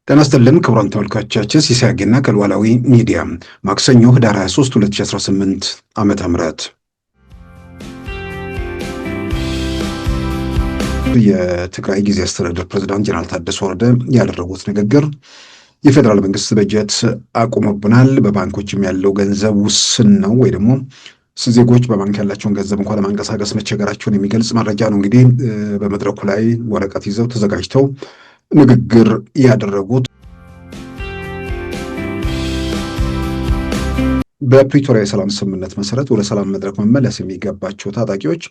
ጤና ይስጥልን ክቡራን ተመልካቾቻችን፣ ሲሳይ አጌና ከሉዓላዊ ሚዲያ ማክሰኞ ህዳር 23 2018 ዓመተ ምህረት የትግራይ ጊዜያዊ አስተዳደር ፕሬዝዳንት ጀነራል ታደሰ ወረደ ያደረጉት ንግግር የፌዴራል መንግስት በጀት አቁሞብናል፣ በባንኮችም ያለው ገንዘብ ውስን ነው ወይ ደግሞ ዜጎች በባንክ ያላቸውን ገንዘብ እንኳን ለማንቀሳቀስ መቸገራቸውን የሚገልጽ መረጃ ነው። እንግዲህ በመድረኩ ላይ ወረቀት ይዘው ተዘጋጅተው ንግግር ያደረጉት በፕሪቶሪያ የሰላም ስምምነት መሰረት ወደ ሰላም መድረክ መመለስ የሚገባቸው ታጣቂዎች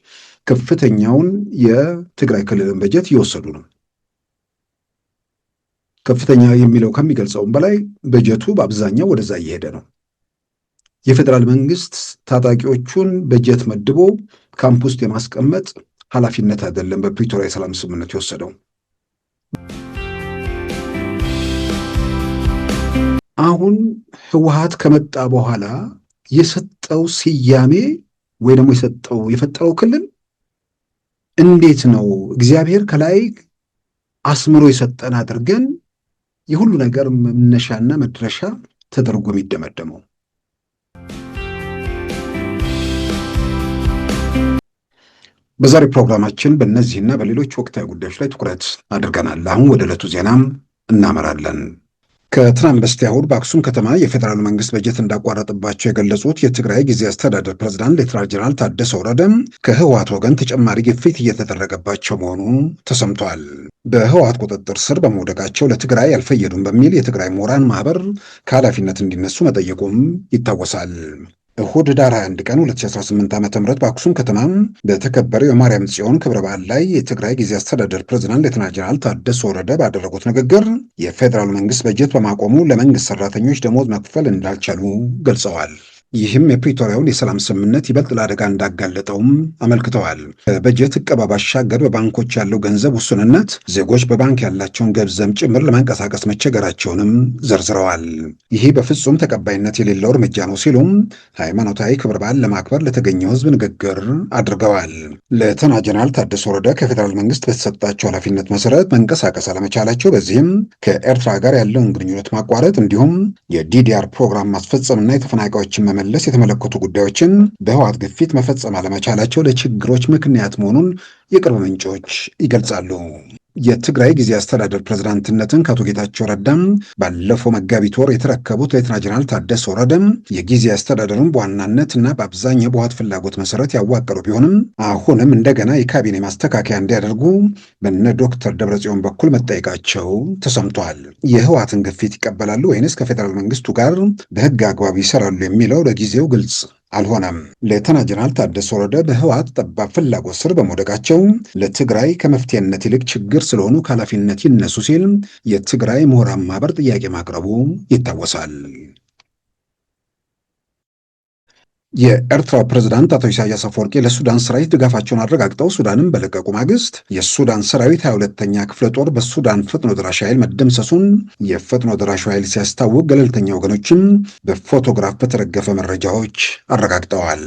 ከፍተኛውን የትግራይ ክልልን በጀት እየወሰዱ ነው። ከፍተኛ የሚለው ከሚገልጸውም በላይ በጀቱ በአብዛኛው ወደዛ እየሄደ ነው። የፌዴራል መንግስት ታጣቂዎቹን በጀት መድቦ ካምፕ ውስጥ የማስቀመጥ ኃላፊነት አይደለም በፕሪቶሪያ የሰላም ስምምነት የወሰደው። አሁን ህወሓት ከመጣ በኋላ የሰጠው ስያሜ ወይ ደግሞ የፈጠረው ክልል እንዴት ነው እግዚአብሔር ከላይ አስምሮ የሰጠን አድርገን የሁሉ ነገር መነሻና መድረሻ ተደርጎ የሚደመደመው? በዛሬ ፕሮግራማችን በእነዚህና በሌሎች ወቅታዊ ጉዳዮች ላይ ትኩረት አድርገናል። አሁን ወደ ዕለቱ ዜናም እናመራለን። ከትናንት በስቲያ እሁድ በአክሱም ከተማ የፌዴራል መንግስት በጀት እንዳቋረጥባቸው የገለጹት የትግራይ ጊዜያዊ አስተዳደር ፕሬዝዳንት ሌተናል ጀነራል ታደሰ ወረደ ከህወሓት ወገን ተጨማሪ ግፊት እየተደረገባቸው መሆኑ ተሰምቷል። በህወሓት ቁጥጥር ስር በመውደቃቸው ለትግራይ አልፈየዱም በሚል የትግራይ ምሁራን ማህበር ከኃላፊነት እንዲነሱ መጠየቁም ይታወሳል። እሁድ ህዳር 21 ቀን 2018 ዓ.ም በአክሱም ከተማ በተከበረው የማርያም ጽዮን ክብረ በዓል ላይ የትግራይ ጊዜያዊ አስተዳደር ፕሬዝዳንት ሌተናል ጀነራል ታደሰ ወረደ ባደረጉት ንግግር የፌዴራል መንግስት በጀት በማቆሙ ለመንግስት ሰራተኞች ደሞዝ መክፈል እንዳልቻሉ ገልጸዋል። ይህም የፕሪቶሪያውን የሰላም ስምምነት ይበልጥ ለአደጋ እንዳጋለጠውም አመልክተዋል። በጀት ዕቀባ ባሻገር በባንኮች ያለው ገንዘብ ውሱንነት ዜጎች በባንክ ያላቸውን ገንዘብ ጭምር ለማንቀሳቀስ መቸገራቸውንም ዘርዝረዋል። ይህ በፍጹም ተቀባይነት የሌለው እርምጃ ነው ሲሉም ሃይማኖታዊ ክብረ በዓል ለማክበር ለተገኘው ህዝብ ንግግር አድርገዋል። ሌተናል ጀነራል ታደሰ ወረደ ከፌዴራል መንግስት በተሰጣቸው ኃላፊነት መሰረት መንቀሳቀስ አለመቻላቸው፣ በዚህም ከኤርትራ ጋር ያለውን ግንኙነት ማቋረጥ እንዲሁም የዲዲአር ፕሮግራም ማስፈጸምና የተፈናቃዮችን መመለስ የተመለከቱ ጉዳዮችን በህወሓት ግፊት መፈጸም አለመቻላቸው ለችግሮች ምክንያት መሆኑን የቅርብ ምንጮች ይገልጻሉ። የትግራይ ጊዜያዊ አስተዳደር ፕሬዝዳንትነትን ከአቶ ጌታቸው ረዳም ባለፈው መጋቢት ወር የተረከቡት ሌተናል ጀነራል ታደሰ ወረደም የጊዜያዊ አስተዳደሩን በዋናነት እና በአብዛኛው በህወሓት ፍላጎት መሰረት ያዋቀሩ ቢሆንም አሁንም እንደገና የካቢኔ ማስተካከያ እንዲያደርጉ በነ ዶክተር ደብረጽዮን በኩል መጠየቃቸው ተሰምቷል። የህወሓትን ግፊት ይቀበላሉ ወይንስ ከፌዴራል መንግስቱ ጋር በህግ አግባብ ይሰራሉ የሚለው ለጊዜው ግልጽ አልሆነም። ሌተናል ጀነራል ታደሰ ወረደ በህወሓት ጠባብ ፍላጎት ስር በመውደቃቸው ለትግራይ ከመፍትሄነት ይልቅ ችግር ስለሆኑ ከኃላፊነት ይነሱ ሲል የትግራይ ምሁራን ማህበር ጥያቄ ማቅረቡ ይታወሳል። የኤርትራው ፕሬዝዳንት አቶ ኢሳያስ አፈወርቂ ለሱዳን ሰራዊት ድጋፋቸውን አረጋግጠው ሱዳንን በለቀቁ ማግስት የሱዳን ሰራዊት 22ኛ ክፍለ ጦር በሱዳን ፈጥኖ ደራሽ ኃይል መደምሰሱን የፈጥኖ ደራሹ ኃይል ሲያስታውቅ ገለልተኛ ወገኖችም በፎቶግራፍ በተደገፈ መረጃዎች አረጋግጠዋል።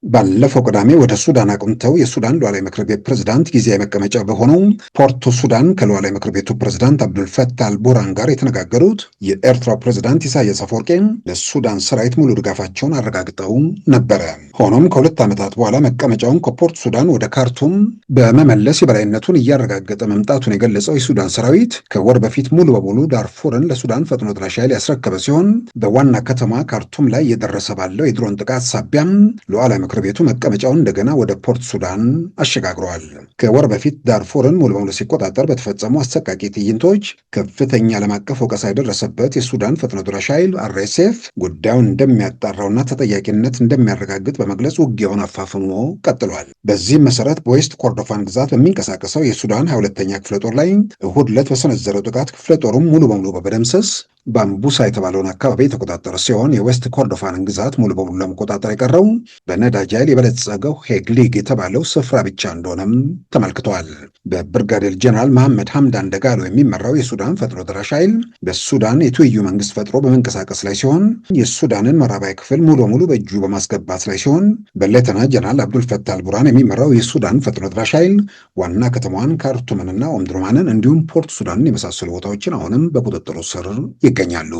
ባለፈው ቅዳሜ ወደ ሱዳን አቅንተው የሱዳን ሉዓላዊ ምክር ቤት ፕሬዝዳንት ጊዜያዊ መቀመጫ በሆነው ፖርቶ ሱዳን ከሉዓላዊ ምክር ቤቱ ፕሬዝዳንት አብዱልፈታህ አልቡርሃን ጋር የተነጋገሩት የኤርትራው ፕሬዝዳንት ኢሳያስ አፈወርቂ ለሱዳን ሰራዊት ሙሉ ድጋፋቸውን አረጋግጠው ነበረ። ሆኖም ከ2 ዓመታት በኋላ መቀመጫውን ከፖርት ሱዳን ወደ ካርቱም በመመለስ የበላይነቱን እያረጋገጠ መምጣቱን የገለጸው የሱዳን ሰራዊት ከወር በፊት ሙሉ በሙሉ ዳርፉርን ለሱዳን ፈጥኖ ደራሽ ኃይል ያስረከበ ሲሆን በዋና ከተማ ካርቱም ላይ እየደረሰ ባለው የድሮን ጥቃት ሳቢያም ሉዓላዊ ምክር ቤቱ መቀመጫውን እንደገና ወደ ፖርት ሱዳን አሸጋግሯል። ከወር በፊት ዳርፉርን ሙሉ በሙሉ ሲቆጣጠር በተፈጸሙ አሰቃቂ ትዕይንቶች ከፍተኛ ዓለም አቀፍ ወቀሳ የደረሰበት የሱዳን ፈጥኖ ደራሽ ኃይል አርኤስኤፍ ጉዳዩን እንደሚያጣራውና ተጠያቂነት እንደሚያረጋግጥ በመግለጽ ውጊያውን አፋፍሞ ቀጥሏል። በዚህም መሰረት በዌስት ኮርዶፋን ግዛት በሚንቀሳቀሰው የሱዳን 22ኛ ክፍለ ጦር ላይ እሁድ ዕለት በሰነዘረው ጥቃት ክፍለ ጦሩም ሙሉ በሙሉ በመደምሰስ ባምቡሳ የተባለውን አካባቢ የተቆጣጠረ ሲሆን የዌስት ኮርዶፋንን ግዛት ሙሉ በሙሉ ለመቆጣጠር የቀረው በነዳጅ ኃይል የበለጸገው ሄግሊግ የተባለው ስፍራ ብቻ እንደሆነም ተመልክቷል። በብርጋዴር ጀነራል መሐመድ ሐምዳን ደጋሎ የሚመራው የሱዳን ፈጥኖ ደራሽ ኃይል በሱዳን የትይዩ መንግስት ፈጥሮ በመንቀሳቀስ ላይ ሲሆን የሱዳንን ምዕራባዊ ክፍል ሙሉ በሙሉ በእጁ በማስገባት ላይ ሲሆን በሌተና ጀነራል አብዱልፈታህ አልቡርሃን የሚመራው የሱዳን ፈጥኖ ደራሽ ኃይል ዋና ከተማዋን ካርቱምንና ኦምድሩማንን እንዲሁም ፖርት ሱዳንን የመሳሰሉ ቦታዎችን አሁንም በቁጥጥሩ ስር ይገኛሉ።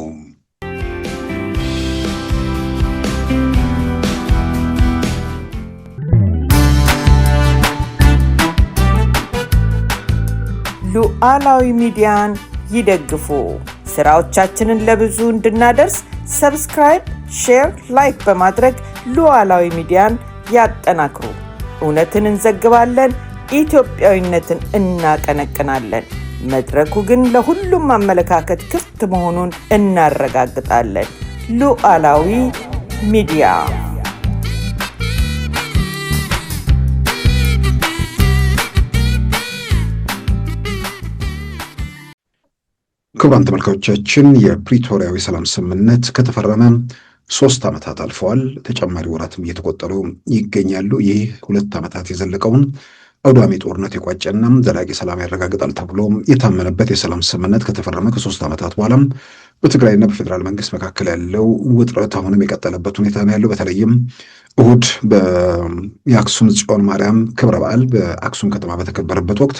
ሉዓላዊ ሚዲያን ይደግፉ። ስራዎቻችንን ለብዙ እንድናደርስ ሰብስክራይብ፣ ሼር፣ ላይክ በማድረግ ሉዓላዊ ሚዲያን ያጠናክሩ። እውነትን እንዘግባለን፣ ኢትዮጵያዊነትን እናቀነቅናለን። መድረኩ ግን ለሁሉም አመለካከት ክፍት መሆኑን እናረጋግጣለን። ሉዓላዊ ሚዲያ። ክቡራን ተመልካቾቻችን የፕሪቶሪያው የሰላም ስምምነት ከተፈረመ 3 ዓመታት አልፈዋል። ተጨማሪ ወራትም እየተቆጠሩ ይገኛሉ። ይህ 2 ዓመታት የዘለቀውን አውዳሚ ጦርነት የቋጨና ዘላቂ ሰላም ያረጋግጣል ተብሎ የታመነበት የሰላም ስምምነት ከተፈረመ ከ3 ዓመታት በኋላም በትግራይና በፌዴራል መንግስት መካከል ያለው ውጥረት አሁንም የቀጠለበት ሁኔታ ነው ያለው። በተለይም እሁድ የአክሱም ጽዮን ማርያም ክብረ በዓል በአክሱም ከተማ በተከበረበት ወቅት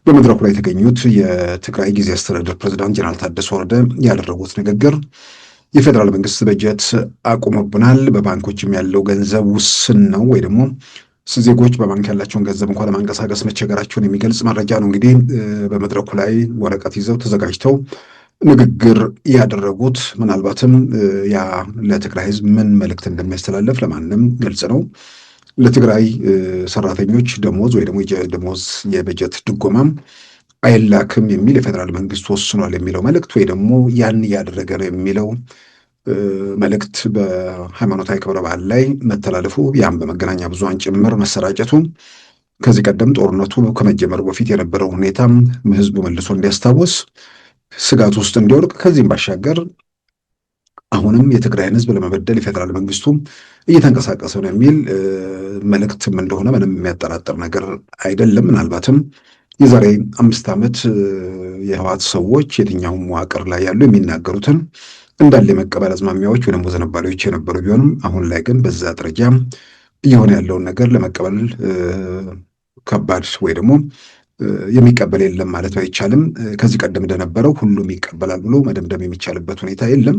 በመድረኩ ላይ የተገኙት የትግራይ ጊዜያዊ አስተዳደር ፕሬዝዳንት ጀነራል ታደሰ ወረደ ያደረጉት ንግግር የፌዴራል መንግስት በጀት አቁሞብናል፣ በባንኮችም ያለው ገንዘብ ውስን ነው ወይ ደግሞ ዜጎች በባንክ ያላቸውን ገንዘብ እንኳን ለማንቀሳቀስ መቸገራቸውን የሚገልጽ መረጃ ነው። እንግዲህ በመድረኩ ላይ ወረቀት ይዘው ተዘጋጅተው ንግግር ያደረጉት ምናልባትም ያ ለትግራይ ህዝብ ምን መልእክት እንደሚያስተላልፍ ለማንም ግልጽ ነው። ለትግራይ ሰራተኞች ደሞዝ ወይ ደግሞ ደሞዝ የበጀት ድጎማም አይላክም የሚል የፌዴራል መንግስት ወስኗል የሚለው መልእክት ወይ ደግሞ ያን እያደረገ ነው የሚለው መልእክት በሃይማኖታዊ ክብረ በዓል ላይ መተላለፉ ያም በመገናኛ ብዙሃን ጭምር መሰራጨቱ ከዚህ ቀደም ጦርነቱ ከመጀመሩ በፊት የነበረው ሁኔታ ህዝቡ መልሶ እንዲያስታውስ ስጋት ውስጥ እንዲወድቅ ከዚህም ባሻገር አሁንም የትግራይን ህዝብ ለመበደል የፌዴራል መንግስቱ እየተንቀሳቀሰ ነው የሚል መልእክትም እንደሆነ ምንም የሚያጠራጥር ነገር አይደለም። ምናልባትም የዛሬ 5 ዓመት የህወሓት ሰዎች የትኛውም መዋቅር ላይ ያሉ የሚናገሩትን እንዳለ የመቀበል አዝማሚያዎች ወይም ዝንባሌዎች የነበሩ ቢሆንም አሁን ላይ ግን በዛ ደረጃ እየሆነ ያለውን ነገር ለመቀበል ከባድ ወይ ደግሞ የሚቀበል የለም ማለት አይቻልም። ከዚህ ቀደም እንደነበረው ሁሉም ይቀበላል ብሎ መደምደም የሚቻልበት ሁኔታ የለም።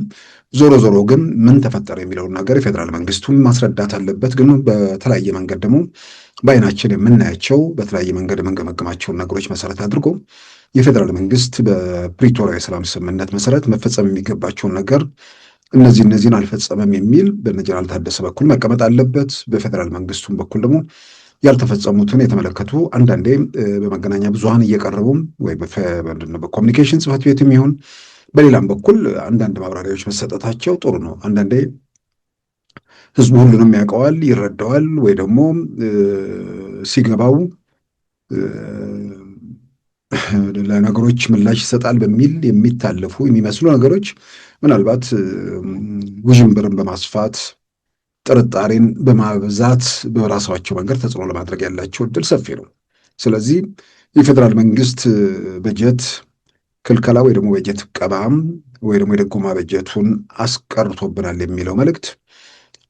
ዞሮ ዞሮ ግን ምን ተፈጠረ የሚለውን ነገር የፌዴራል መንግስቱም ማስረዳት አለበት። ግን በተለያየ መንገድ ደግሞ በአይናችን የምናያቸው በተለያየ መንገድ የምንገመግማቸውን ነገሮች መሰረት አድርጎ የፌዴራል መንግስት በፕሪቶሪያ የሰላም ስምምነት መሰረት መፈጸም የሚገባቸውን ነገር እነዚህን አልፈጸመም የሚል በጀነራል ታደሰ በኩል መቀመጥ አለበት። በፌዴራል መንግስቱም በኩል ደግሞ ያልተፈጸሙትን የተመለከቱ አንዳንዴ በመገናኛ ብዙሃን እየቀረቡ ወይ በኮሚኒኬሽን ጽሕፈት ቤትም ይሁን በሌላም በኩል አንዳንድ ማብራሪያዎች መሰጠታቸው ጥሩ ነው። አንዳንዴ ህዝቡ ሁሉንም ያውቀዋል፣ ይረዳዋል፣ ወይ ደግሞ ሲገባው ለነገሮች ምላሽ ይሰጣል በሚል የሚታለፉ የሚመስሉ ነገሮች ምናልባት ውዥንብርን በማስፋት ጥርጣሬን በማብዛት በራሳቸው መንገድ ተጽዕኖ ለማድረግ ያላቸው እድል ሰፊ ነው። ስለዚህ የፌዴራል መንግስት በጀት ክልከላ ወይ ደግሞ በጀት ቀባም ወይ ደግሞ የድጎማ በጀቱን አስቀርቶብናል የሚለው መልእክት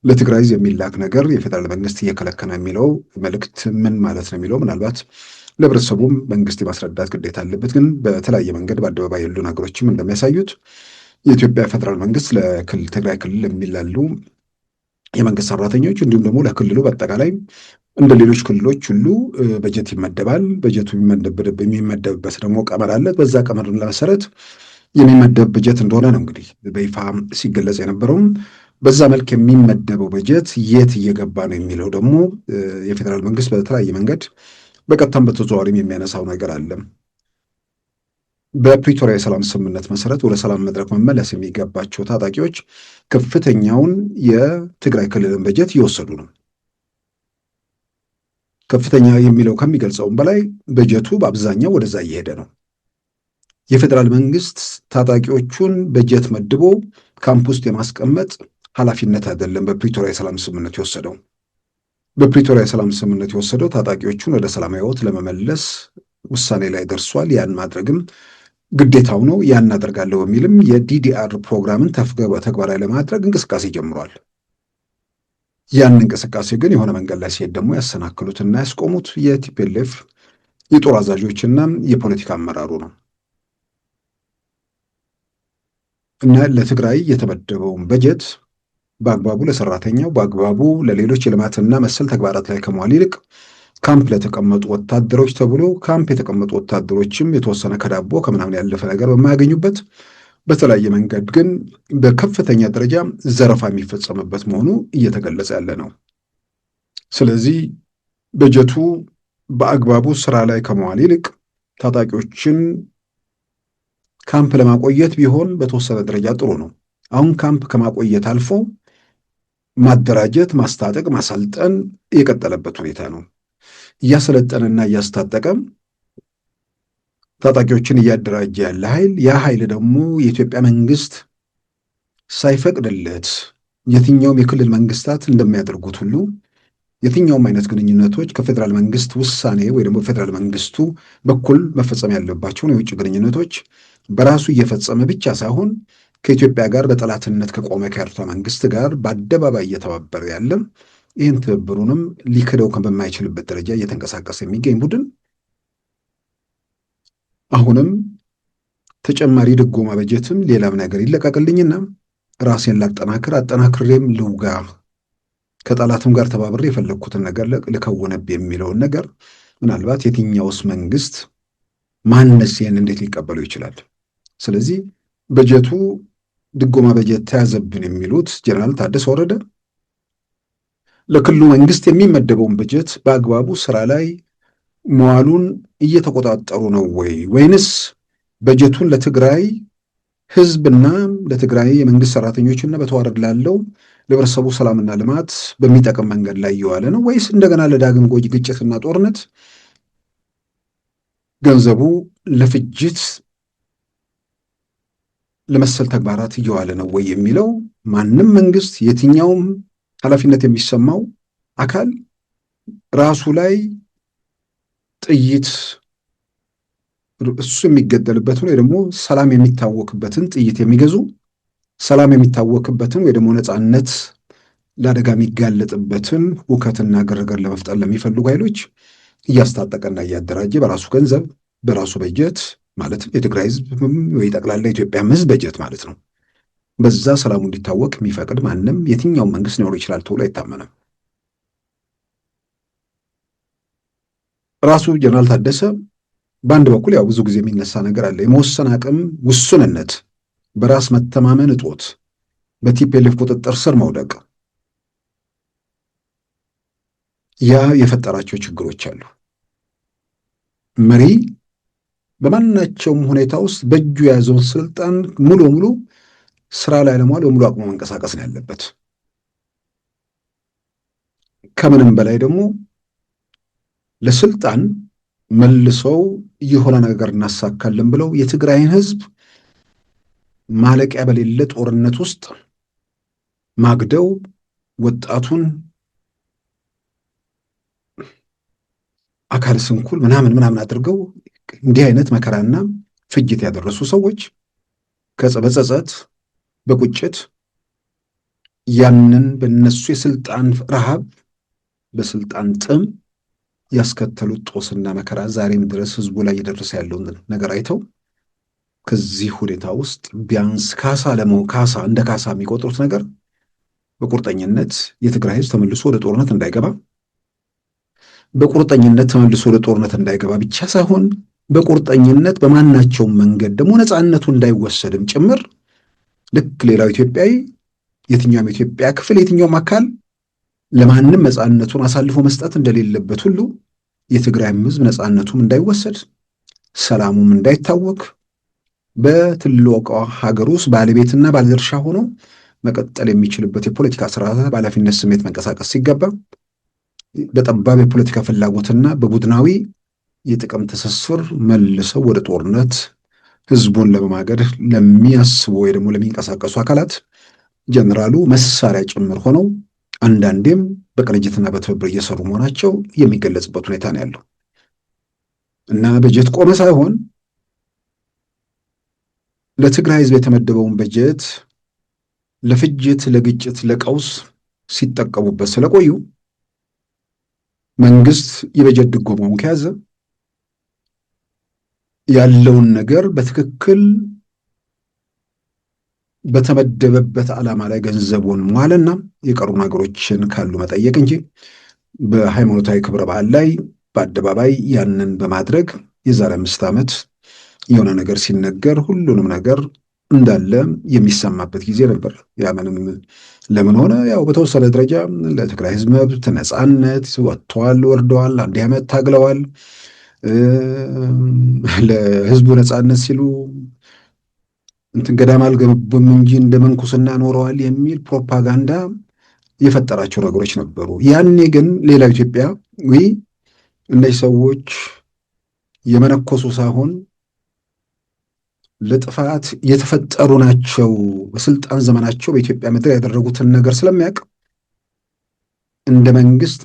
ለትግራይ የሚላክ ነገር የፌዴራል መንግስት እየከለከለ የሚለው መልእክት ምን ማለት ነው የሚለው ምናልባት ለህብረተሰቡም መንግስት የማስረዳት ግዴታ አለበት። ግን በተለያየ መንገድ በአደባባይ ያሉ ነገሮችም እንደሚያሳዩት የኢትዮጵያ ፌዴራል መንግስት ለትግራይ ክልል የሚላሉ የመንግስት ሰራተኞች እንዲሁም ደግሞ ለክልሉ በአጠቃላይ እንደ ሌሎች ክልሎች ሁሉ በጀት ይመደባል። በጀቱ የሚመደብበት ደግሞ ቀመር አለ። በዛ ቀመር መሰረት የሚመደብ በጀት እንደሆነ ነው እንግዲህ በይፋ ሲገለጽ የነበረውም። በዛ መልክ የሚመደበው በጀት የት እየገባ ነው የሚለው ደግሞ የፌዴራል መንግስት በተለያየ መንገድ በቀጥታም በተዘዋዋሪም የሚያነሳው ነገር አለ። በፕሪቶሪያ የሰላም ስምምነት መሰረት ወደ ሰላም መድረክ መመለስ የሚገባቸው ታጣቂዎች ከፍተኛውን የትግራይ ክልልን በጀት እየወሰዱ ነው። ከፍተኛ የሚለው ከሚገልጸውም በላይ በጀቱ በአብዛኛው ወደዛ እየሄደ ነው። የፌዴራል መንግስት ታጣቂዎቹን በጀት መድቦ ካምፕ ውስጥ የማስቀመጥ ኃላፊነት አይደለም በፕሪቶሪያ የሰላም ስምምነት የወሰደው። በፕሪቶሪያ የሰላም ስምምነት የወሰደው ታጣቂዎቹን ወደ ሰላማዊ ሕይወት ለመመለስ ውሳኔ ላይ ደርሷል። ያን ማድረግም ግዴታው ነው። ያን አደርጋለሁ በሚልም የዲዲአር ፕሮግራምን ተግባራዊ ለማድረግ እንቅስቃሴ ጀምሯል። ያን እንቅስቃሴ ግን የሆነ መንገድ ላይ ሲሄድ ደግሞ ያሰናክሉትና ያስቆሙት የቲፒኤልኤፍ የጦር አዛዦችና የፖለቲካ አመራሩ ነው እና ለትግራይ የተመደበውን በጀት በአግባቡ ለሰራተኛው በአግባቡ ለሌሎች የልማትና መሰል ተግባራት ላይ ከመዋል ይልቅ ካምፕ ለተቀመጡ ወታደሮች ተብሎ ካምፕ የተቀመጡ ወታደሮችም የተወሰነ ከዳቦ ከምናምን ያለፈ ነገር በማያገኙበት በተለያየ መንገድ ግን በከፍተኛ ደረጃ ዘረፋ የሚፈጸምበት መሆኑ እየተገለጸ ያለ ነው። ስለዚህ በጀቱ በአግባቡ ስራ ላይ ከመዋል ይልቅ ታጣቂዎችን ካምፕ ለማቆየት ቢሆን በተወሰነ ደረጃ ጥሩ ነው። አሁን ካምፕ ከማቆየት አልፎ ማደራጀት፣ ማስታጠቅ፣ ማሰልጠን የቀጠለበት ሁኔታ ነው። እያሰለጠነና እያስታጠቀ ታጣቂዎችን እያደራጀ ያለ ኃይል ያ ኃይል ደግሞ የኢትዮጵያ መንግስት ሳይፈቅድለት የትኛውም የክልል መንግስታት እንደሚያደርጉት ሁሉ የትኛውም አይነት ግንኙነቶች ከፌዴራል መንግስት ውሳኔ ወይ ደግሞ ፌዴራል መንግስቱ በኩል መፈጸም ያለባቸውን የውጭ ግንኙነቶች በራሱ እየፈጸመ ብቻ ሳይሆን ከኢትዮጵያ ጋር በጠላትነት ከቆመ ከኤርትራ መንግስት ጋር በአደባባይ እየተባበረ ያለ ይህን ትብብሩንም ሊክደው በማይችልበት ደረጃ እየተንቀሳቀሰ የሚገኝ ቡድን አሁንም ተጨማሪ ድጎማ በጀትም ሌላም ነገር ይለቀቅልኝና ራሴን ላጠናክር አጠናክሬም ልውጋ ከጠላትም ጋር ተባብሬ የፈለግኩትን ነገር ልከውነብ የሚለውን ነገር ምናልባት የትኛውስ መንግስት ማንስ ይህን እንዴት ሊቀበለው ይችላል? ስለዚህ በጀቱ ድጎማ በጀት ተያዘብን የሚሉት ጀነራል ታደሰ ወረደ ለክልሉ መንግስት የሚመደበውን በጀት በአግባቡ ስራ ላይ መዋሉን እየተቆጣጠሩ ነው ወይንስ በጀቱን ለትግራይ ህዝብና ለትግራይ የመንግስት ሰራተኞችና በተዋረድ ላለው ለህብረተሰቡ ሰላምና ልማት በሚጠቅም መንገድ ላይ እየዋለ ነው ወይስ እንደገና ለዳግም ጎጂ ግጭትና ጦርነት ገንዘቡ ለፍጅት ለመሰል ተግባራት እየዋለ ነው ወይ የሚለው ማንም መንግስት የትኛውም ኃላፊነት የሚሰማው አካል ራሱ ላይ ጥይት እሱ የሚገደልበትን ወይ ደግሞ ሰላም የሚታወክበትን ጥይት የሚገዙ ሰላም የሚታወክበትን ወይ ደግሞ ነፃነት ለአደጋ የሚጋለጥበትን ሁከትና ግርግር ለመፍጠር ለሚፈልጉ ኃይሎች እያስታጠቀና እያደራጀ በራሱ ገንዘብ በራሱ በጀት ማለትም የትግራይ ህዝብ ወይ ጠቅላላ ኢትዮጵያ ህዝብ በጀት ማለት ነው። በዛ ሰላሙ እንዲታወቅ የሚፈቅድ ማንም የትኛውም መንግስት ሊኖር ይችላል ተብሎ አይታመንም። ራሱ ጀነራል ታደሰ በአንድ በኩል ያው ብዙ ጊዜ የሚነሳ ነገር አለ። የመወሰን አቅም ውሱንነት፣ በራስ መተማመን እጦት፣ በቲፒኤልኤፍ ቁጥጥር ስር መውደቅ ያ የፈጠራቸው ችግሮች አሉ። መሪ በማናቸውም ሁኔታ ውስጥ በእጁ የያዘውን ስልጣን ሙሉ ሙሉ ስራ ላይ ለመዋል በሙሉ አቅሙ መንቀሳቀስ ነው ያለበት። ከምንም በላይ ደግሞ ለስልጣን መልሰው የሆነ ነገር እናሳካለን ብለው የትግራይን ህዝብ ማለቂያ በሌለ ጦርነት ውስጥ ማግደው ወጣቱን አካል ስንኩል ምናምን አድርገው እንዲህ አይነት መከራና ፍጅት ያደረሱ ሰዎች በጸጸት በቁጭት ያንን በነሱ የስልጣን ረሃብ በስልጣን ጥም ያስከተሉት ጦስና መከራ ዛሬም ድረስ ህዝቡ ላይ እየደረሰ ያለውን ነገር አይተው ከዚህ ሁኔታ ውስጥ ቢያንስ እንደ ካሳ የሚቆጥሩት ነገር በቁርጠኝነት የትግራይ ህዝብ ተመልሶ ወደ ጦርነት እንዳይገባ በቁርጠኝነት ተመልሶ ወደ ጦርነት እንዳይገባ ብቻ ሳይሆን በቁርጠኝነት በማናቸውም መንገድ ደግሞ ነፃነቱ እንዳይወሰድም ጭምር ልክ ሌላው ኢትዮጵያዊ የትኛውም ኢትዮጵያ ክፍል የትኛውም አካል ለማንም ነፃነቱን አሳልፎ መስጠት እንደሌለበት ሁሉ የትግራይም ህዝብ ነፃነቱም እንዳይወሰድ ሰላሙም እንዳይታወክ በትልቋ ሀገር ውስጥ ባለቤትና ባለድርሻ ሆኖ መቀጠል የሚችልበት የፖለቲካ ስርዓት በኃላፊነት ስሜት መንቀሳቀስ ሲገባ በጠባብ የፖለቲካ ፍላጎትና በቡድናዊ የጥቅም ትስስር መልሰው ወደ ጦርነት ህዝቡን ለመማገድ ለሚያስቡ ወይ ደግሞ ለሚንቀሳቀሱ አካላት ጀነራሉ መሳሪያ ጭምር ሆነው አንዳንዴም በቅንጅትና በትብብር እየሰሩ መሆናቸው የሚገለጽበት ሁኔታ ነው ያለው እና በጀት ቆመ ሳይሆን ለትግራይ ህዝብ የተመደበውን በጀት ለፍጅት፣ ለግጭት፣ ለቀውስ ሲጠቀሙበት ስለቆዩ መንግስት የበጀት ድጎማውን ከያዘ ያለውን ነገር በትክክል በተመደበበት ዓላማ ላይ ገንዘቡን መዋልና የቀሩ ነገሮችን ካሉ መጠየቅ እንጂ በሃይማኖታዊ ክብረ በዓል ላይ በአደባባይ ያንን በማድረግ የዛሬ 5 ዓመት የሆነ ነገር ሲነገር ሁሉንም ነገር እንዳለ የሚሰማበት ጊዜ ነበር። ያ ምንም ለምን ሆነ? ያው በተወሰነ ደረጃ ለትግራይ ህዝብ መብት ነፃነት ወጥተዋል፣ ወርደዋል፣ 1 ዓመት ታግለዋል፣ ለህዝቡ ነፃነት ሲሉ እንትን ገዳም አልገቡም እንጂ እንደ መንኩስና ኖረዋል የሚል ፕሮፓጋንዳ የፈጠራቸው ነገሮች ነበሩ። ያኔ ግን ሌላው ኢትዮጵያ እነዚህ ሰዎች የመነኮሱ ሳይሆን ለጥፋት የተፈጠሩ ናቸው፣ በስልጣን ዘመናቸው በኢትዮጵያ ምድር ያደረጉትን ነገር ስለሚያውቅ እንደ መንግስት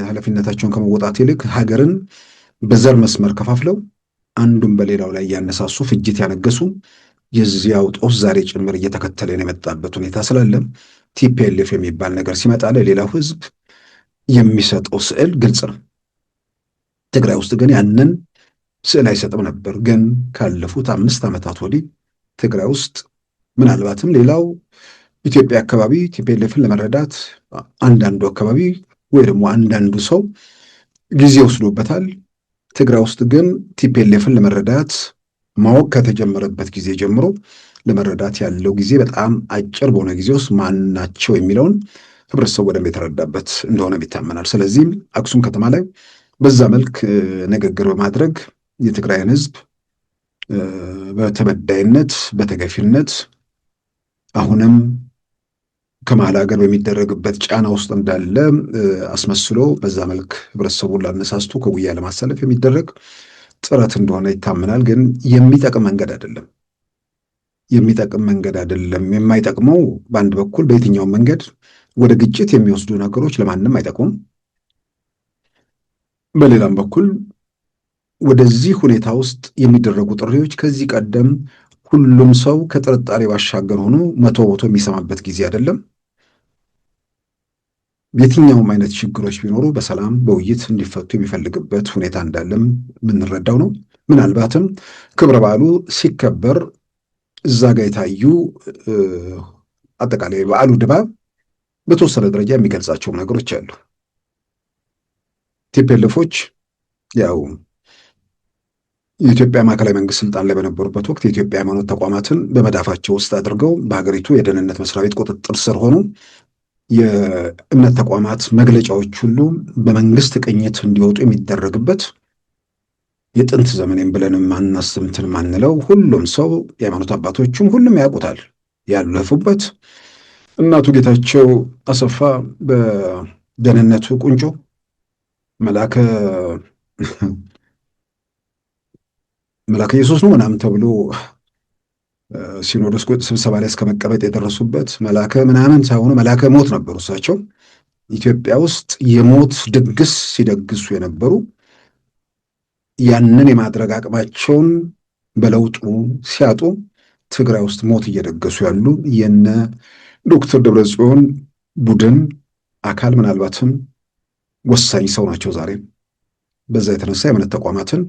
ኃላፊነታቸውን ከመወጣት ይልቅ ሀገርን በዘር መስመር ከፋፍለው አንዱን በሌላው ላይ ያነሳሱ፣ ፍጅት ያነገሱ የዚያው ጦስ ዛሬ ጭምር እየተከተለን የመጣበት ሁኔታ ስላለ ቲፒኤልኤፍ የሚባል ነገር ሲመጣ ለሌላው ህዝብ የሚሰጠው ስዕል ግልጽ ነው። ትግራይ ውስጥ ግን ያንን ስዕል አይሰጥም ነበር። ግን ካለፉት 5 ዓመታት ወዲህ ትግራይ ውስጥ ምናልባትም ሌላው ኢትዮጵያ አካባቢ ቲፒኤልኤፍን ለመረዳት አንዳንዱ አካባቢ ወይ ደግሞ አንዳንዱ ሰው ጊዜ ወስዶበታል። ትግራይ ውስጥ ግን ቲፒኤልኤፍን ለመረዳት ማወቅ ከተጀመረበት ጊዜ ጀምሮ ለመረዳት ያለው ጊዜ በጣም አጭር በሆነ ጊዜ ውስጥ ማናቸው የሚለውን ህብረተሰቡ በደንብ የተረዳበት እንደሆነ ይታመናል። ስለዚህም አክሱም ከተማ ላይ በዛ መልክ ንግግር በማድረግ የትግራይን ህዝብ በተበዳይነት በተገፊነት አሁንም ከመሀል ሀገር በሚደረግበት ጫና ውስጥ እንዳለ አስመስሎ በዛ መልክ ህብረተሰቡን ላነሳስቶ ከጉያ ለማሳለፍ የሚደረግ ጥረት እንደሆነ ይታመናል። ግን የሚጠቅም መንገድ አይደለም። የማይጠቅመው በአንድ በኩል በየትኛውም መንገድ ወደ ግጭት የሚወስዱ ነገሮች ለማንም አይጠቅሙም። በሌላም በኩል ወደዚህ ሁኔታ ውስጥ የሚደረጉ ጥሪዎች ከዚህ ቀደም ሁሉም ሰው ከጥርጣሬ ባሻገር ሆኖ መቶ የሚሰማበት ጊዜ አይደለም። የትኛውም አይነት ችግሮች ቢኖሩ በሰላም በውይይት እንዲፈቱ የሚፈልግበት ሁኔታ እንዳለም የምንረዳው ነው። ምናልባትም ክብረ በዓሉ ሲከበር እዛ ጋር የታዩ አጠቃላይ በዓሉ ድባብ በተወሰነ ደረጃ የሚገልጻቸው ነገሮች አሉ። ቲፒኤልኤፎች ያው የኢትዮጵያ ማዕከላዊ መንግስት ስልጣን ላይ በነበሩበት ወቅት የኢትዮጵያ ሃይማኖት ተቋማትን በመዳፋቸው ውስጥ አድርገው በሀገሪቱ የደህንነት መስሪያ ቤት ቁጥጥር ስር ሆኑ የእምነት ተቋማት መግለጫዎች ሁሉ በመንግስት ቅኝት እንዲወጡ የሚደረግበት የጥንት ዘመኔም ብለን ማናስምትን ማንለው ሁሉም ሰው የሃይማኖት አባቶችም ሁሉም ያውቁታል ያለፉበት እናቱ ጌታቸው አሰፋ በደህንነቱ ቁንጮ መላከ ኢየሱስ ነው ምናምን ተብሎ ሲኖዶስ ስብሰባ ላይ እስከ መቀመጥ የደረሱበት መላከ ምናምን ሳይሆኑ መላከ ሞት ነበሩ። እሳቸው ኢትዮጵያ ውስጥ የሞት ድግስ ሲደግሱ የነበሩ ያንን የማድረግ አቅማቸውን በለውጡ ሲያጡ ትግራይ ውስጥ ሞት እየደገሱ ያሉ የነ ዶክተር ደብረጽዮን ቡድን አካል ምናልባትም ወሳኝ ሰው ናቸው። ዛሬ በዛ የተነሳ የእምነት ተቋማትን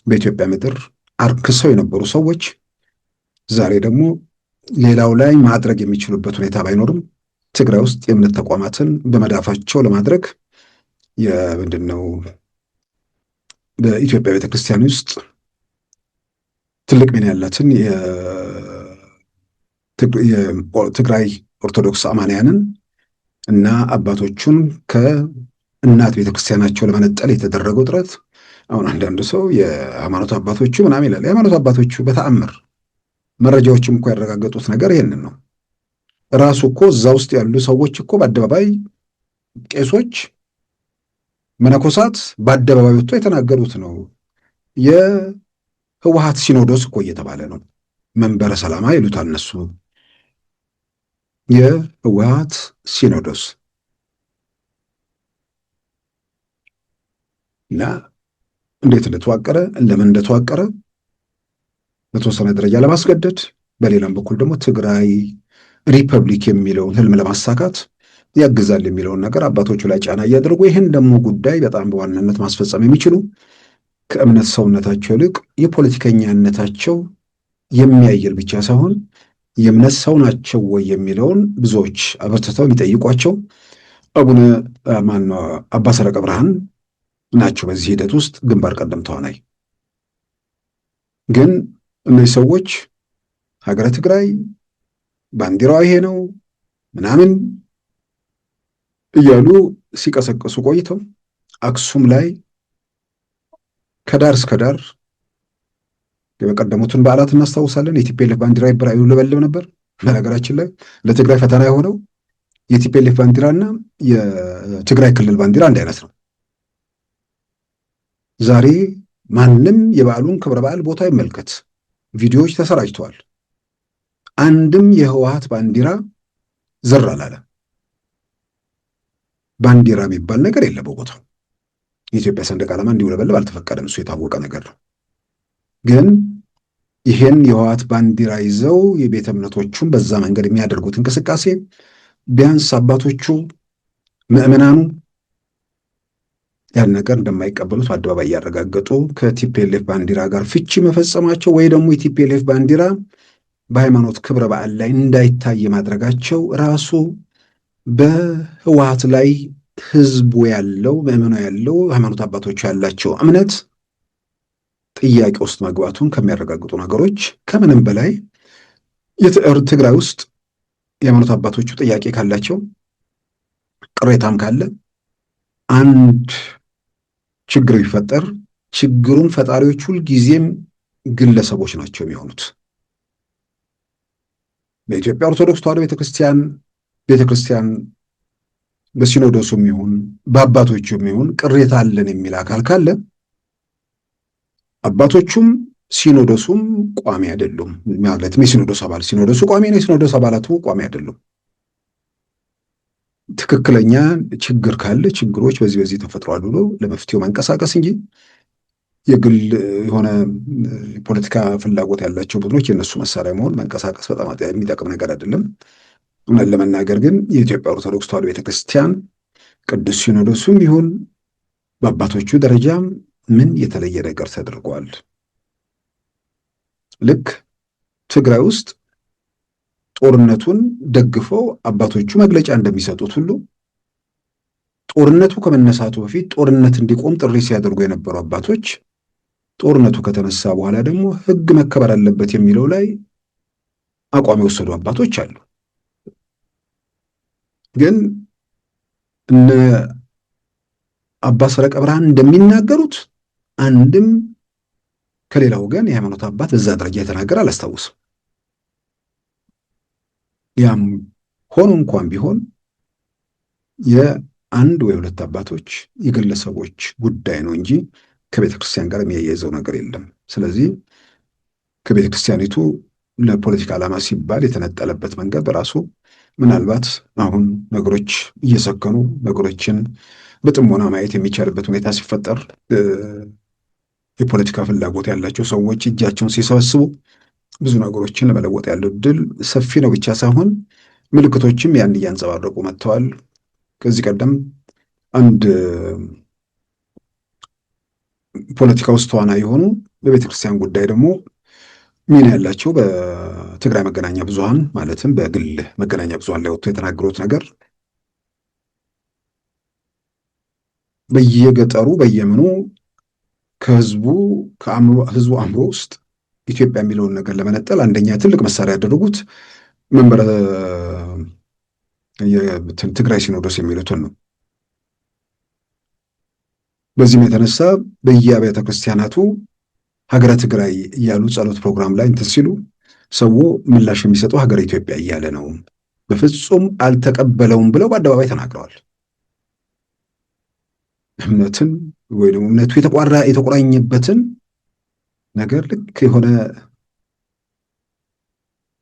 በኢትዮጵያ ምድር አርክሰው የነበሩ ሰዎች ዛሬ ደግሞ ሌላው ላይ ማድረግ የሚችሉበት ሁኔታ ባይኖርም ትግራይ ውስጥ የእምነት ተቋማትን በመዳፋቸው ለማድረግ ምንድነው በኢትዮጵያ ቤተክርስቲያን ውስጥ ትልቅ ሚና ያላትን የትግራይ ኦርቶዶክስ አማንያንን እና አባቶቹን ከእናት ቤተክርስቲያናቸው ለመነጠል የተደረገው ጥረት አሁን አንዳንዱ ሰው የሃይማኖት አባቶቹ ምናምን ይላል። የሃይማኖት አባቶቹ በተአምር መረጃዎችም እኮ ያረጋገጡት ነገር ይሄንን ነው። ራሱ እኮ እዛ ውስጥ ያሉ ሰዎች እኮ በአደባባይ ቄሶች፣ መነኮሳት በአደባባይ ወጥቶ የተናገሩት ነው። ህወሓት ሲኖዶስ እኮ እየተባለ ነው። መንበረ ሰላማ ይሉታል እነሱ። የህወሓት ሲኖዶስ እና እንዴት እንደተዋቀረ ለምን እንደተዋቀረ በተወሰነ ደረጃ ለማስገደድ፣ በሌላም በኩል ደግሞ ትግራይ ሪፐብሊክ የሚለውን ህልም ለማሳካት ያግዛል የሚለውን ነገር አባቶቹ ላይ ጫና እያደረጉ ይህን ደግሞ ጉዳይ በጣም በዋናነት ማስፈጸም የሚችሉ ከእምነት ሰውነታቸው ይልቅ የፖለቲከኛነታቸው የሚያይል ብቻ ሳይሆን የእምነት ሰው ናቸው ወይ የሚለውን ብዙዎች አበርትተው የሚጠይቋቸው አቡነ አባ ሰረቀ ብርሃን ናቸው። በዚህ ሂደት ውስጥ ግንባር ቀደም ተዋናይ። ግን እነዚህ ሰዎች ሀገረ ትግራይ ባንዲራዋ ይሄ ነው ምናምን እያሉ ሲቀሰቅሱ ቆይተው አክሱም ላይ ከዳር እስከ ዳር የበቀደሙትን በዓላት እናስታውሳለን። የቲፒኤልኤፍ ባንዲራ ይውለበለብ ነበር። በነገራችን ላይ ለትግራይ ፈተና የሆነው የቲፒኤልኤፍ ባንዲራና የትግራይ ክልል ባንዲራ አንድ አይነት ነው። ዛሬ ማንም የበዓሉን ክብረ በዓል ቦታ ይመልከት፣ ቪዲዮዎች ተሰራጭተዋል። አንድም የህወሓት ባንዲራ ዝር አላለ። ባንዲራ የሚባል ነገር የለም በቦታው። የኢትዮጵያ ሰንደቅ ዓላማ እንዲውለበለብ አልተፈቀደም። እሱ የታወቀ ነገር ነው። ግን ይሄን የህወሓት ባንዲራ ይዘው የቤተ እምነቶቹን በዛ መንገድ የሚያደርጉት እንቅስቃሴ ቢያንስ አባቶቹ ምዕመናኑ ያን ነገር እንደማይቀበሉት አደባባይ እያረጋገጡ ከቲፒኤልኤፍ ባንዲራ ጋር ፍቺ መፈጸማቸው ወይ ደግሞ የቲፒኤልኤፍ ባንዲራ በሃይማኖት ክብረ በዓል ላይ እንዳይታይ ማድረጋቸው ራሱ በህወሓት ላይ ህዝቡ ያለው ምዕመኑ ያለው ሃይማኖት አባቶች ያላቸው እምነት ጥያቄ ውስጥ መግባቱን ከሚያረጋግጡ ነገሮች ከምንም በላይ ትግራይ ውስጥ የሃይማኖት አባቶቹ ጥያቄ ካላቸው ቅሬታም ካለ አንድ ችግር ቢፈጠር ችግሩን ፈጣሪዎች ሁልጊዜም ግለሰቦች ናቸው የሚሆኑት። በኢትዮጵያ ኦርቶዶክስ ተዋሕዶ ቤተክርስቲያን በሲኖዶሱም ይሁን በአባቶቹም ይሁን ቅሬታ አለን የሚል አካል ካለ አባቶቹም ሲኖዶሱም ቋሚ አይደሉም። ማለትም የሲኖዶስ አባል ሲኖዶሱ ቋሚ ነው፣ የሲኖዶስ አባላቱ ቋሚ አይደሉም። ትክክለኛ ችግር ካለ ችግሮች በዚህ ተፈጥሯል ብሎ ለመፍትሄው መንቀሳቀስ እንጂ የግል የሆነ ፖለቲካ ፍላጎት ያላቸው ቡድኖች የነሱ መሳሪያ መሆን መንቀሳቀስ በጣም የሚጠቅም ነገር አይደለም። እውነት ለመናገር ግን የኢትዮጵያ ኦርቶዶክስ ተዋሕዶ ቤተክርስቲያን ቅዱስ ሲኖዶሱም ይሁን በአባቶቹ ደረጃም ምን የተለየ ነገር ተደርጓል? ልክ ትግራይ ውስጥ ጦርነቱን ደግፈው አባቶቹ መግለጫ እንደሚሰጡት ሁሉ ጦርነቱ ከመነሳቱ በፊት ጦርነት እንዲቆም ጥሪ ሲያደርጉ የነበሩ አባቶች ጦርነቱ ከተነሳ በኋላ ደግሞ ሕግ መከበር አለበት የሚለው ላይ አቋም የወሰዱ አባቶች አሉ። ግን እነ አባ ሰረቀ ብርሃን እንደሚናገሩት አንድም ከሌላ ወገን የሃይማኖት አባት በዛ ደረጃ የተናገረ አላስታውስም። ያም ሆኖ እንኳን ቢሆን የአንድ ወይ ሁለት አባቶች የግለሰቦች ጉዳይ ነው እንጂ ከቤተ ክርስቲያን ጋር የሚያያይዘው ነገር የለም። ስለዚህ ከቤተ ክርስቲያኒቱ ለፖለቲካ ዓላማ ሲባል የተነጠለበት መንገድ በራሱ ምናልባት አሁን ነገሮች እየሰከኑ ነገሮችን በጥሞና ማየት የሚቻልበት ሁኔታ ሲፈጠር የፖለቲካ ፍላጎት ያላቸው ሰዎች እጃቸውን ሲሰበስቡ ብዙ ነገሮችን ለመለወጥ ያለው ድል ሰፊ ነው ብቻ ሳይሆን ምልክቶችም ያን እያንጸባረቁ መጥተዋል። ከዚህ ቀደም አንድ ፖለቲካ ውስጥ ተዋናይ የሆኑ በቤተ ክርስቲያን ጉዳይ ደግሞ ሚና ያላቸው በትግራይ መገናኛ ብዙሃን ማለትም በግል መገናኛ ብዙሃን ላይ ወጥቶ የተናገሩት ነገር በየገጠሩ በየምኑ ከህዝቡ አእምሮ ውስጥ ኢትዮጵያ የሚለውን ነገር ለመነጠል አንደኛ ትልቅ መሳሪያ ያደረጉት መንበረ ትግራይ ሲኖዶስ የሚሉትን ነው። በዚህም የተነሳ በየአብያተ ክርስቲያናቱ ሀገረ ትግራይ እያሉ ጸሎት ፕሮግራም ላይ እንትን ሲሉ ሰው ምላሽ የሚሰጠው ሀገረ ኢትዮጵያ እያለ ነው፣ በፍጹም አልተቀበለውም ብለው በአደባባይ ተናግረዋል። እምነትን ወይ ደግሞ እምነቱ የተቆራኘበትን ነገር ልክ የሆነ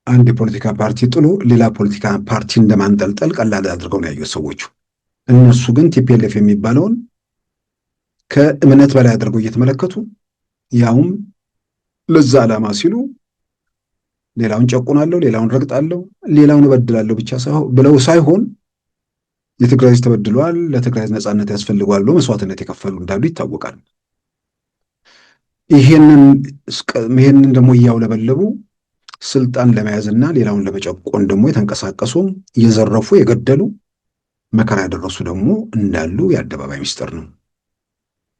አንድ የፖለቲካ ፓርቲ ጥሎ ሌላ ፖለቲካ ፓርቲ እንደማንጠልጠል ቀላል አድርገው ነው ያዩት ሰዎቹ። እነሱ ግን ቲፒኤልኤፍ የሚባለውን ከእምነት በላይ አድርገው እየተመለከቱ ያውም ለዛ ዓላማ ሲሉ ሌላውን ጨቁናለሁ፣ ሌላውን ረግጣለሁ፣ ሌላውን እበድላለሁ ብቻ ብለው ሳይሆን የትግራይ ሕዝብ ተበድሏል፣ ለትግራይ ነጻነት ያስፈልገዋል ብሎ መስዋዕትነት የከፈሉ እንዳሉ ይታወቃል። ይሄንን ደግሞ እያውለበለቡ ስልጣን ለመያዝና ሌላውን ለመጨቆን ደግሞ የተንቀሳቀሱ የዘረፉ የገደሉ መከራ ያደረሱ ደግሞ እንዳሉ የአደባባይ ምስጢር ነው።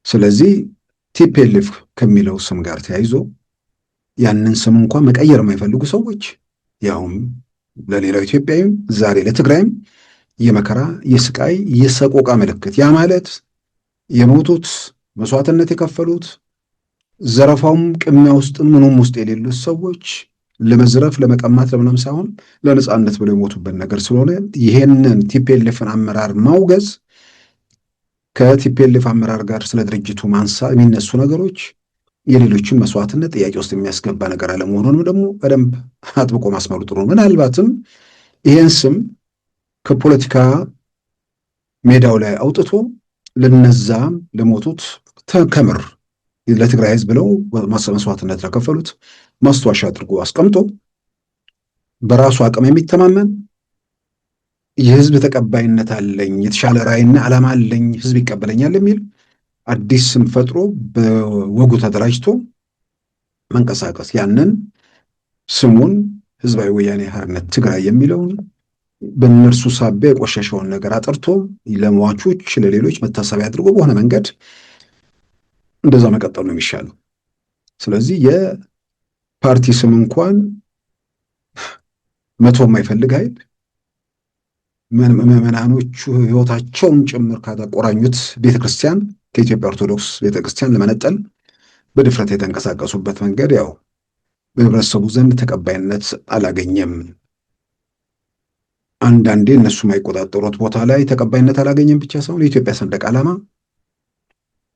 ስለዚህ ቲፒኤልኤፍ ከሚለው ስም ጋር ተያይዞ ያንን ስም እንኳን መቀየር የማይፈልጉ ሰዎች ያውም ለሌላው ኢትዮጵያዊም ዛሬ ለትግራይም የመከራ የስቃይ የሰቆቃ ምልክት ያ ማለት የሞቱት መስዋዕትነት የከፈሉት ዘረፋውም ቅሚያ ውስጥ ምኑም ውስጥ የሌሉት ሰዎች ለመዝረፍ ለመቀማት ለምንም ሳይሆን ለነጻነት ብለው የሞቱበት ነገር ስለሆነ ይሄንን ቲፒኤልኤፍን አመራር ማውገዝ ከቲፒኤልኤፍ አመራር ጋር ስለ ድርጅቱ ማንሳ የሚነሱ ነገሮች የሌሎችን መስዋዕትነት ጥያቄ ውስጥ የሚያስገባ ነገር አለመሆኑንም ደግሞ በደንብ አጥብቆ ማስመሩ ጥሩ ነው። ምናልባትም ይሄን ስም ከፖለቲካ ሜዳው ላይ አውጥቶ ለነዛ ለሞቱት ከምር ለትግራይ ሕዝብ ብለው መስዋዕትነት ለከፈሉት ማስታወሻ አድርጎ አስቀምጦ በራሱ አቅም የሚተማመን የህዝብ ተቀባይነት አለኝ፣ የተሻለ ራዕይና ዓላማ አለኝ፣ ህዝብ ይቀበለኛል የሚል አዲስ ስም ፈጥሮ በወጉ ተደራጅቶ መንቀሳቀስ ያንን ስሙን ህዝባዊ ወያኔ ሓርነት ትግራይ የሚለውን በእነርሱ ሳቢያ የቆሸሸውን ነገር አጥርቶ ለሟቾች ለሌሎች መታሰቢያ አድርጎ በሆነ መንገድ እንደዛ መቀጠሉ ነው የሚሻለው። ስለዚህ የፓርቲ ስም እንኳን መቶ የማይፈልግ ኃይል ምዕመናኖቹ ህይወታቸውን ጭምር ካተቆራኙት ቤተክርስቲያን ከኢትዮጵያ ኦርቶዶክስ ቤተክርስቲያን ለመነጠል በድፍረት የተንቀሳቀሱበት መንገድ ያው በህብረተሰቡ ዘንድ ተቀባይነት አላገኘም። አንዳንዴ እነሱ የማይቆጣጠሩት ቦታ ላይ ተቀባይነት አላገኘም ብቻ ሳይሆን የኢትዮጵያ ሰንደቅ ዓላማ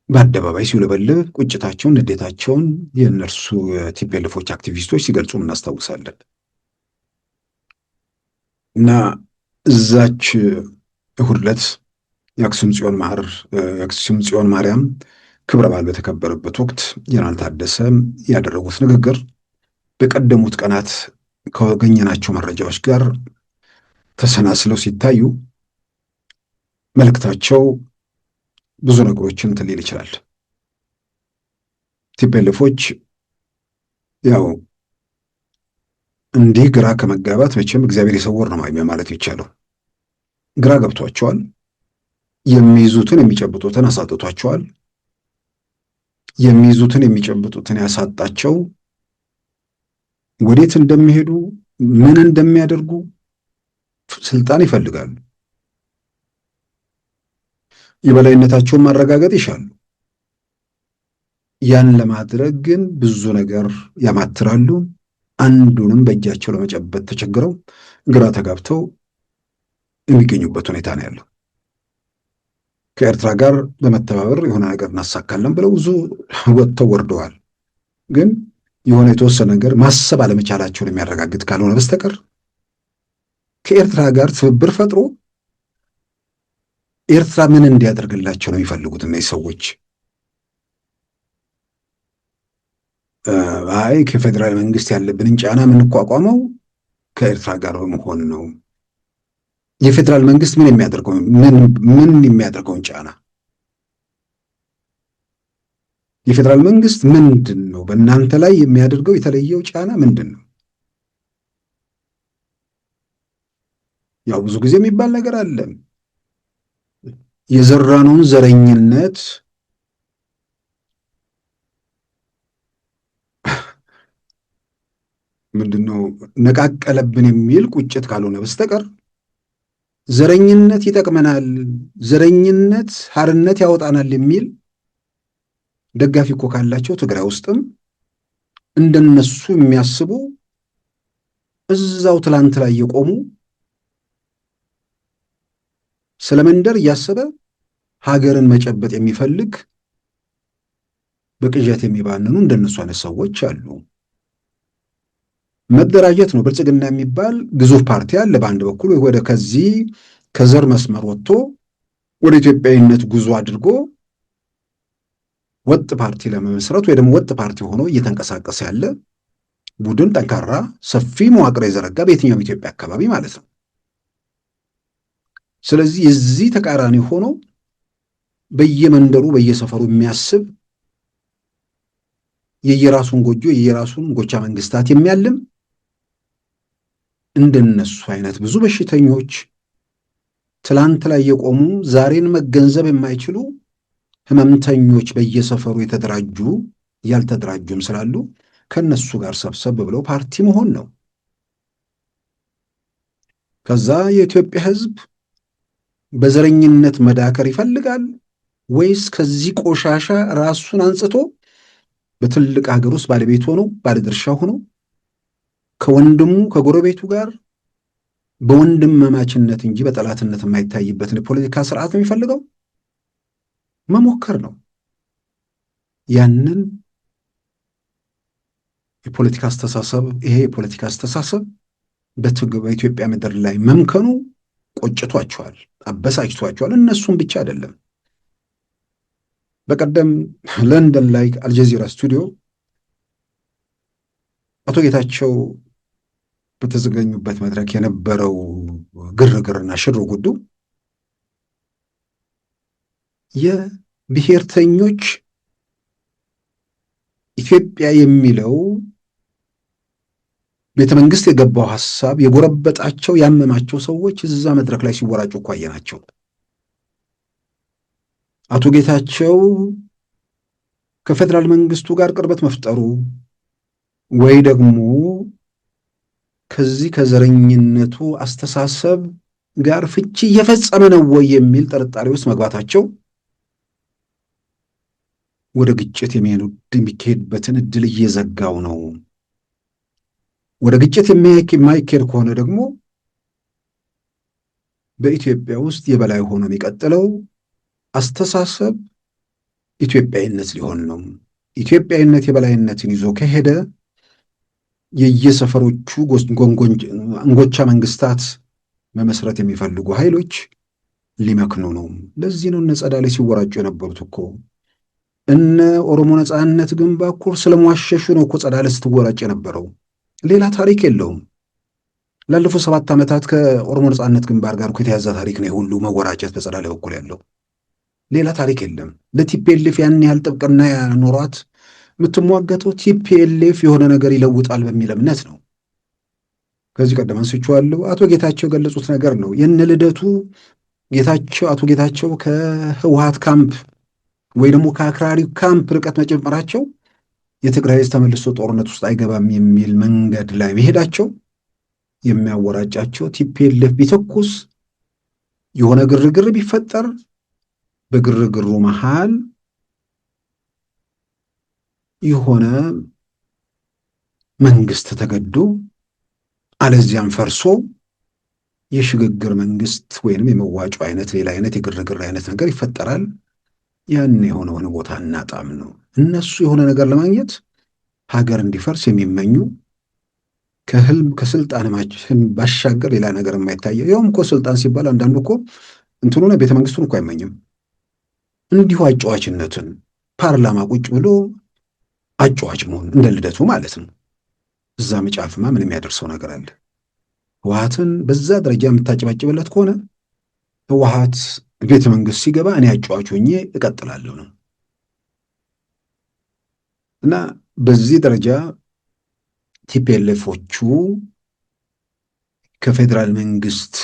በአደባባይ ሲውለበልብ ቁጭታቸውን፣ ንዴታቸውን የእነርሱ የቲፒኤልኤፎች አክቲቪስቶች ሲገልጹ እናስታውሳለን። እና እዛች እሑድ ዕለት የአክሱም ጽዮን ማርያም ክብረ በዓል በተከበረበት ወቅት ጀነራል ታደሰ ያደረጉት ንግግር በቀደሙት ቀናት ካገኘናቸው መረጃዎች ጋር ተሰናስለው ሲታዩ መልእክታቸው ብዙ ነገሮችን እንትን ሊል ይችላል። ቲፒኤልኤፎች ያው እንዲህ ግራ ከመጋባት መቼም እግዚአብሔር የሰወር ነው ማለት ይቻላል። ግራ ገብቷቸዋል። የሚይዙትን የሚጨብጡትን አሳጥቷቸዋል። የሚይዙትን የሚጨብጡትን ያሳጣቸው ወዴት እንደሚሄዱ ምን እንደሚያደርጉ ስልጣን ይፈልጋሉ። የበላይነታቸውን ማረጋገጥ ይሻሉ። ያን ለማድረግ ግን ብዙ ነገር ያማትራሉ። አንዱንም በእጃቸው ለመጨበጥ ተቸግረው ግራ ተጋብተው የሚገኙበት ሁኔታ ነው ያለው። ከኤርትራ ጋር በመተባበር የሆነ ነገር እናሳካለን ብለው ብዙ ወጥተው ወርደዋል። ግን የሆነ የተወሰነ ነገር ማሰብ አለመቻላቸውን የሚያረጋግጥ ካልሆነ በስተቀር ከኤርትራ ጋር ትብብር ፈጥሮ ኤርትራ ምን እንዲያደርግላቸው ነው የሚፈልጉት እነዚህ ሰዎች? አይ ከፌዴራል መንግስት ያለብንን ጫና የምንቋቋመው ከኤርትራ ጋር በመሆን ነው። የፌዴራል መንግስት ምን የሚያደርገውን ጫና የፌዴራል መንግስት ምንድን ነው በእናንተ ላይ የሚያደርገው የተለየው ጫና ምንድን ነው? ያው ብዙ ጊዜ የሚባል ነገር አለ። የዘራነውን ዘረኝነት ምንድነው ነቃቀለብን የሚል ቁጭት ካልሆነ በስተቀር ዘረኝነት ይጠቅመናል፣ ዘረኝነት ሓርነት ያወጣናል የሚል ደጋፊ እኮ ካላቸው ትግራይ ውስጥም እንደነሱ የሚያስቡ እዛው ትላንት ላይ የቆሙ ስለ መንደር እያሰበ ሀገርን መጨበጥ የሚፈልግ በቅዠት የሚባንኑ እንደነሱ አይነት ሰዎች አሉ። መደራጀት ነው። ብልጽግና የሚባል ግዙፍ ፓርቲ አለ በአንድ በኩል ወደ ከዚህ ከዘር መስመር ወጥቶ ወደ ኢትዮጵያዊነት ጉዞ አድርጎ ወጥ ፓርቲ ለመመስረት ወይ ደግሞ ወጥ ፓርቲ ሆኖ እየተንቀሳቀሰ ያለ ቡድን፣ ጠንካራ ሰፊ መዋቅር የዘረጋ በየትኛውም ኢትዮጵያ አካባቢ ማለት ነው። ስለዚህ የዚህ ተቃራኒ ሆኖ በየመንደሩ በየሰፈሩ የሚያስብ የየራሱን ጎጆ የየራሱን ጎቻ መንግስታት የሚያልም እንደነሱ አይነት ብዙ በሽተኞች፣ ትላንት ላይ የቆሙ ዛሬን መገንዘብ የማይችሉ ህመምተኞች በየሰፈሩ የተደራጁ ያልተደራጁም ስላሉ ከነሱ ጋር ሰብሰብ ብለው ፓርቲ መሆን ነው። ከዛ የኢትዮጵያ ህዝብ በዘረኝነት መዳከር ይፈልጋል ወይስ ከዚህ ቆሻሻ ራሱን አንጽቶ በትልቅ ሀገር ውስጥ ባለቤት ሆኖ ባለድርሻ ሆኖ ከወንድሙ ከጎረቤቱ ጋር በወንድማማችነት እንጂ በጠላትነት የማይታይበትን የፖለቲካ ስርዓት ነው የሚፈልገው? መሞከር ነው። ያንን የፖለቲካ አስተሳሰብ ይሄ የፖለቲካ አስተሳሰብ በኢትዮጵያ ምድር ላይ መምከኑ ቆጭቷቸዋል፣ አበሳጭቷቸዋል። እነሱም ብቻ አይደለም። በቀደም ለንደን ላይ አልጀዚራ ስቱዲዮ አቶ ጌታቸው በተዘገኙበት መድረክ የነበረው ግርግርና ሽር ጉዱ የብሔርተኞች ኢትዮጵያ የሚለው ቤተ መንግስት የገባው ሐሳብ የጎረበጣቸው ያመማቸው ሰዎች እዛ መድረክ ላይ ሲወራጩ እኮ አየናቸው። አቶ ጌታቸው ከፌዴራል መንግስቱ ጋር ቅርበት መፍጠሩ ወይ ደግሞ ከዚህ ከዘረኝነቱ አስተሳሰብ ጋር ፍቺ እየፈጸመ ነው ወይ የሚል ጥርጣሬ ውስጥ መግባታቸው ወደ ግጭት የሚካሄድበትን እድል እየዘጋው ነው። ወደ ግጭት የማይካሄድ ከሆነ ደግሞ በኢትዮጵያ ውስጥ የበላይ ሆኖ የሚቀጥለው አስተሳሰብ ኢትዮጵያዊነት ሊሆን ነው። ኢትዮጵያዊነት የበላይነትን ይዞ ከሄደ የየሰፈሮቹ እንጎቻ መንግስታት መመስረት የሚፈልጉ ኃይሎች ሊመክኑ ነው። ለዚህ ነው እነ ጸዳሌ ሲወራጩ የነበሩት እኮ። እነ ኦሮሞ ነጻነት ግንባር ስለሟሸሹ ነው እኮ ጸዳሌ ስትወራጭ የነበረው። ሌላ ታሪክ የለውም። ላለፉት 7 ዓመታት ከኦሮሞ ነጻነት ግንባር ጋር እኮ የተያዘ ታሪክ ነው ሁሉ መወራጨት በጸዳሌ በኩል ያለው። ሌላ ታሪክ የለም። ለቲፒኤልኤፍ ያን ያህል ጥብቅና ያኖሯት የምትሟገተው ቲፒኤልኤፍ የሆነ ነገር ይለውጣል በሚል እምነት ነው። ከዚህ ቀደም አንስቼዋለሁ። አቶ ጌታቸው የገለጹት ነገር ነው። የነ ልደቱ አቶ ጌታቸው ከህወሓት ካምፕ ወይ ደግሞ ከአክራሪ ካምፕ ርቀት መጨመራቸው የትግራይ ህዝብ ተመልሶ ጦርነት ውስጥ አይገባም የሚል መንገድ ላይ መሄዳቸው የሚያወራጫቸው ቲፒኤልኤፍ ቢተኩስ የሆነ ግርግር ቢፈጠር በግርግሩ መሃል የሆነ መንግስት ተገዶ አለዚያም ፈርሶ የሽግግር መንግስት ወይንም የመዋጮ አይነት ሌላ አይነት የግርግር አይነት ነገር ይፈጠራል። ያን የሆነ ቦታ እናጣም ነው። እነሱ የሆነ ነገር ለማግኘት ሀገር እንዲፈርስ የሚመኙ ከስልጣን ባሻገር ሌላ ነገር የማይታየው ያውም እኮ ስልጣን ሲባል አንዳንዱ እኮ እንትኑን ቤተ መንግስቱን እኮ አይመኝም። እንዲሁ አጫዋችነትን ፓርላማ ቁጭ ብሎ አጫዋች መሆን እንደ ልደቱ ማለት ነው። እዛ መጫፍማ ምን የሚያደርሰው ነገር አለ? ህወሓትን በዛ ደረጃ የምታጨባጭብለት ከሆነ ህወሓት ቤተ መንግስት ሲገባ እኔ አጫዋች ሆኜ እቀጥላለሁ ነው። እና በዚህ ደረጃ ቲፒኤልኤፎቹ ከፌዴራል መንግስት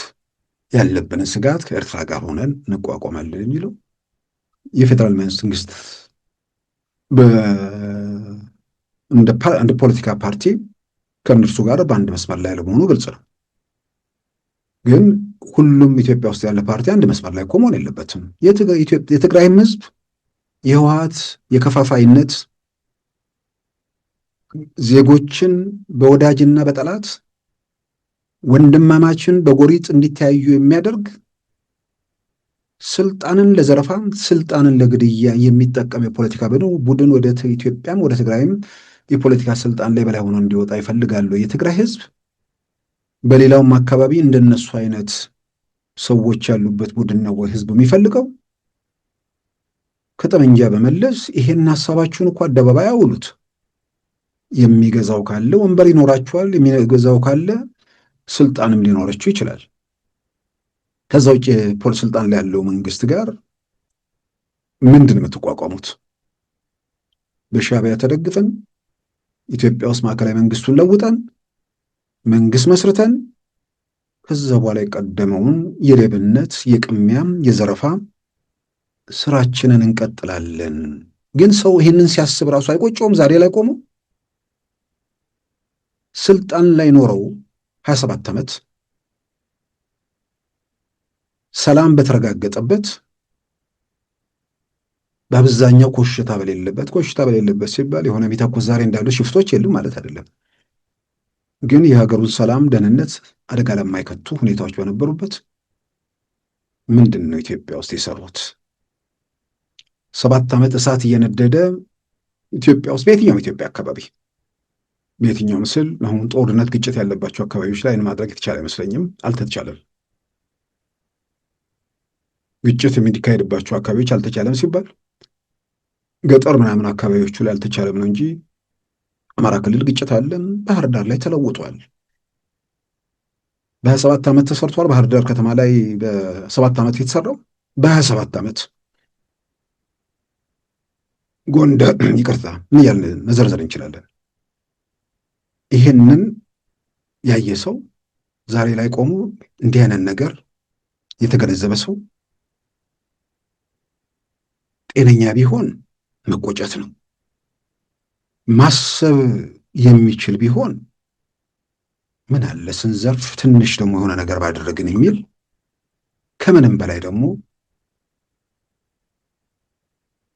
ያለብንን ስጋት ከኤርትራ ጋር ሆነን እንቋቋማለን የሚለው የፌዴራል መንግስት እንደ ፖለቲካ ፓርቲ ከእነርሱ ጋር በአንድ መስመር ላይ ለመሆኑ ግልጽ ነው። ግን ሁሉም ኢትዮጵያ ውስጥ ያለ ፓርቲ አንድ መስመር ላይ መሆን የለበትም። የትግራይም ህዝብ የህወሓት የከፋፋይነት ዜጎችን በወዳጅና በጠላት ወንድማማችን በጎሪጥ እንዲተያዩ የሚያደርግ ስልጣንን ለዘረፋ፣ ስልጣንን ለግድያ የሚጠቀም የፖለቲካ ቡድን ወደ ኢትዮጵያም ወደ ትግራይም የፖለቲካ ስልጣን ላይ በላይ ሆኖ እንዲወጣ ይፈልጋሉ። የትግራይ ህዝብ በሌላውም አካባቢ እንደነሱ አይነት ሰዎች ያሉበት ቡድን ነው ወይ ህዝብ የሚፈልገው? ከጠመንጃ በመለስ ይሄን ሀሳባችሁን እኮ አደባባይ አውሉት። የሚገዛው ካለ ወንበር ይኖራችኋል፣ የሚገዛው ካለ ስልጣንም ሊኖራችሁ ይችላል። ከዛ ውጭ የፖለቲካ ስልጣን ላይ ያለው መንግስት ጋር ምንድን የምትቋቋሙት? በሻዕቢያ ተደግፈን ኢትዮጵያ ውስጥ ማዕከላዊ መንግስቱን ለውጠን መንግስት መስርተን ከዛ በኋላ የቀደመውን የሌብነት የቅሚያም የዘረፋ ስራችንን እንቀጥላለን። ግን ሰው ይህንን ሲያስብ ራሱ አይቆጨውም? ዛሬ ላይ ቆሞ ስልጣን ላይ ኖረው 27 ዓመት ሰላም በተረጋገጠበት በአብዛኛው ኮሽታ በሌለበት ሲባል የሆነ የሚተኩስ ዛሬ እንዳሉ ሽፍቶች የሉም ማለት አይደለም። ግን የሀገሩን ሰላም ደህንነት አደጋ ለማይከቱ ሁኔታዎች በነበሩበት ምንድን ነው ኢትዮጵያ ውስጥ የሰሩት? 7 ዓመት እሳት እየነደደ ኢትዮጵያ ውስጥ በየትኛውም ኢትዮጵያ አካባቢ በየትኛው ምስል አሁን ጦርነት፣ ግጭት ያለባቸው አካባቢዎች ላይ ማድረግ የተቻለ አይመስለኝም። አልተቻለም። ግጭት የሚካሄድባቸው አካባቢዎች አልተቻለም ሲባል ገጠር ምናምን አካባቢዎቹ ላይ አልተቻለም ነው እንጂ አማራ ክልል ግጭት አለም። ባህር ዳር ላይ ተለውጧል። በ27 ዓመት ተሰርቷል። ባህር ዳር ከተማ ላይ በ7 ዓመት የተሰራው በ27 ዓመት ጎንደር፣ ይቅርታ ምን ያልን መዘርዘር እንችላለን። ይህንን ያየ ሰው ዛሬ ላይ ቆሞ እንዲህ አይነት ነገር የተገነዘበ ሰው ጤነኛ ቢሆን መቆጨት ነው። ማሰብ የሚችል ቢሆን ምን አለ ስንዘርፍ ትንሽ ደግሞ የሆነ ነገር ባደረግን የሚል፣ ከምንም በላይ ደግሞ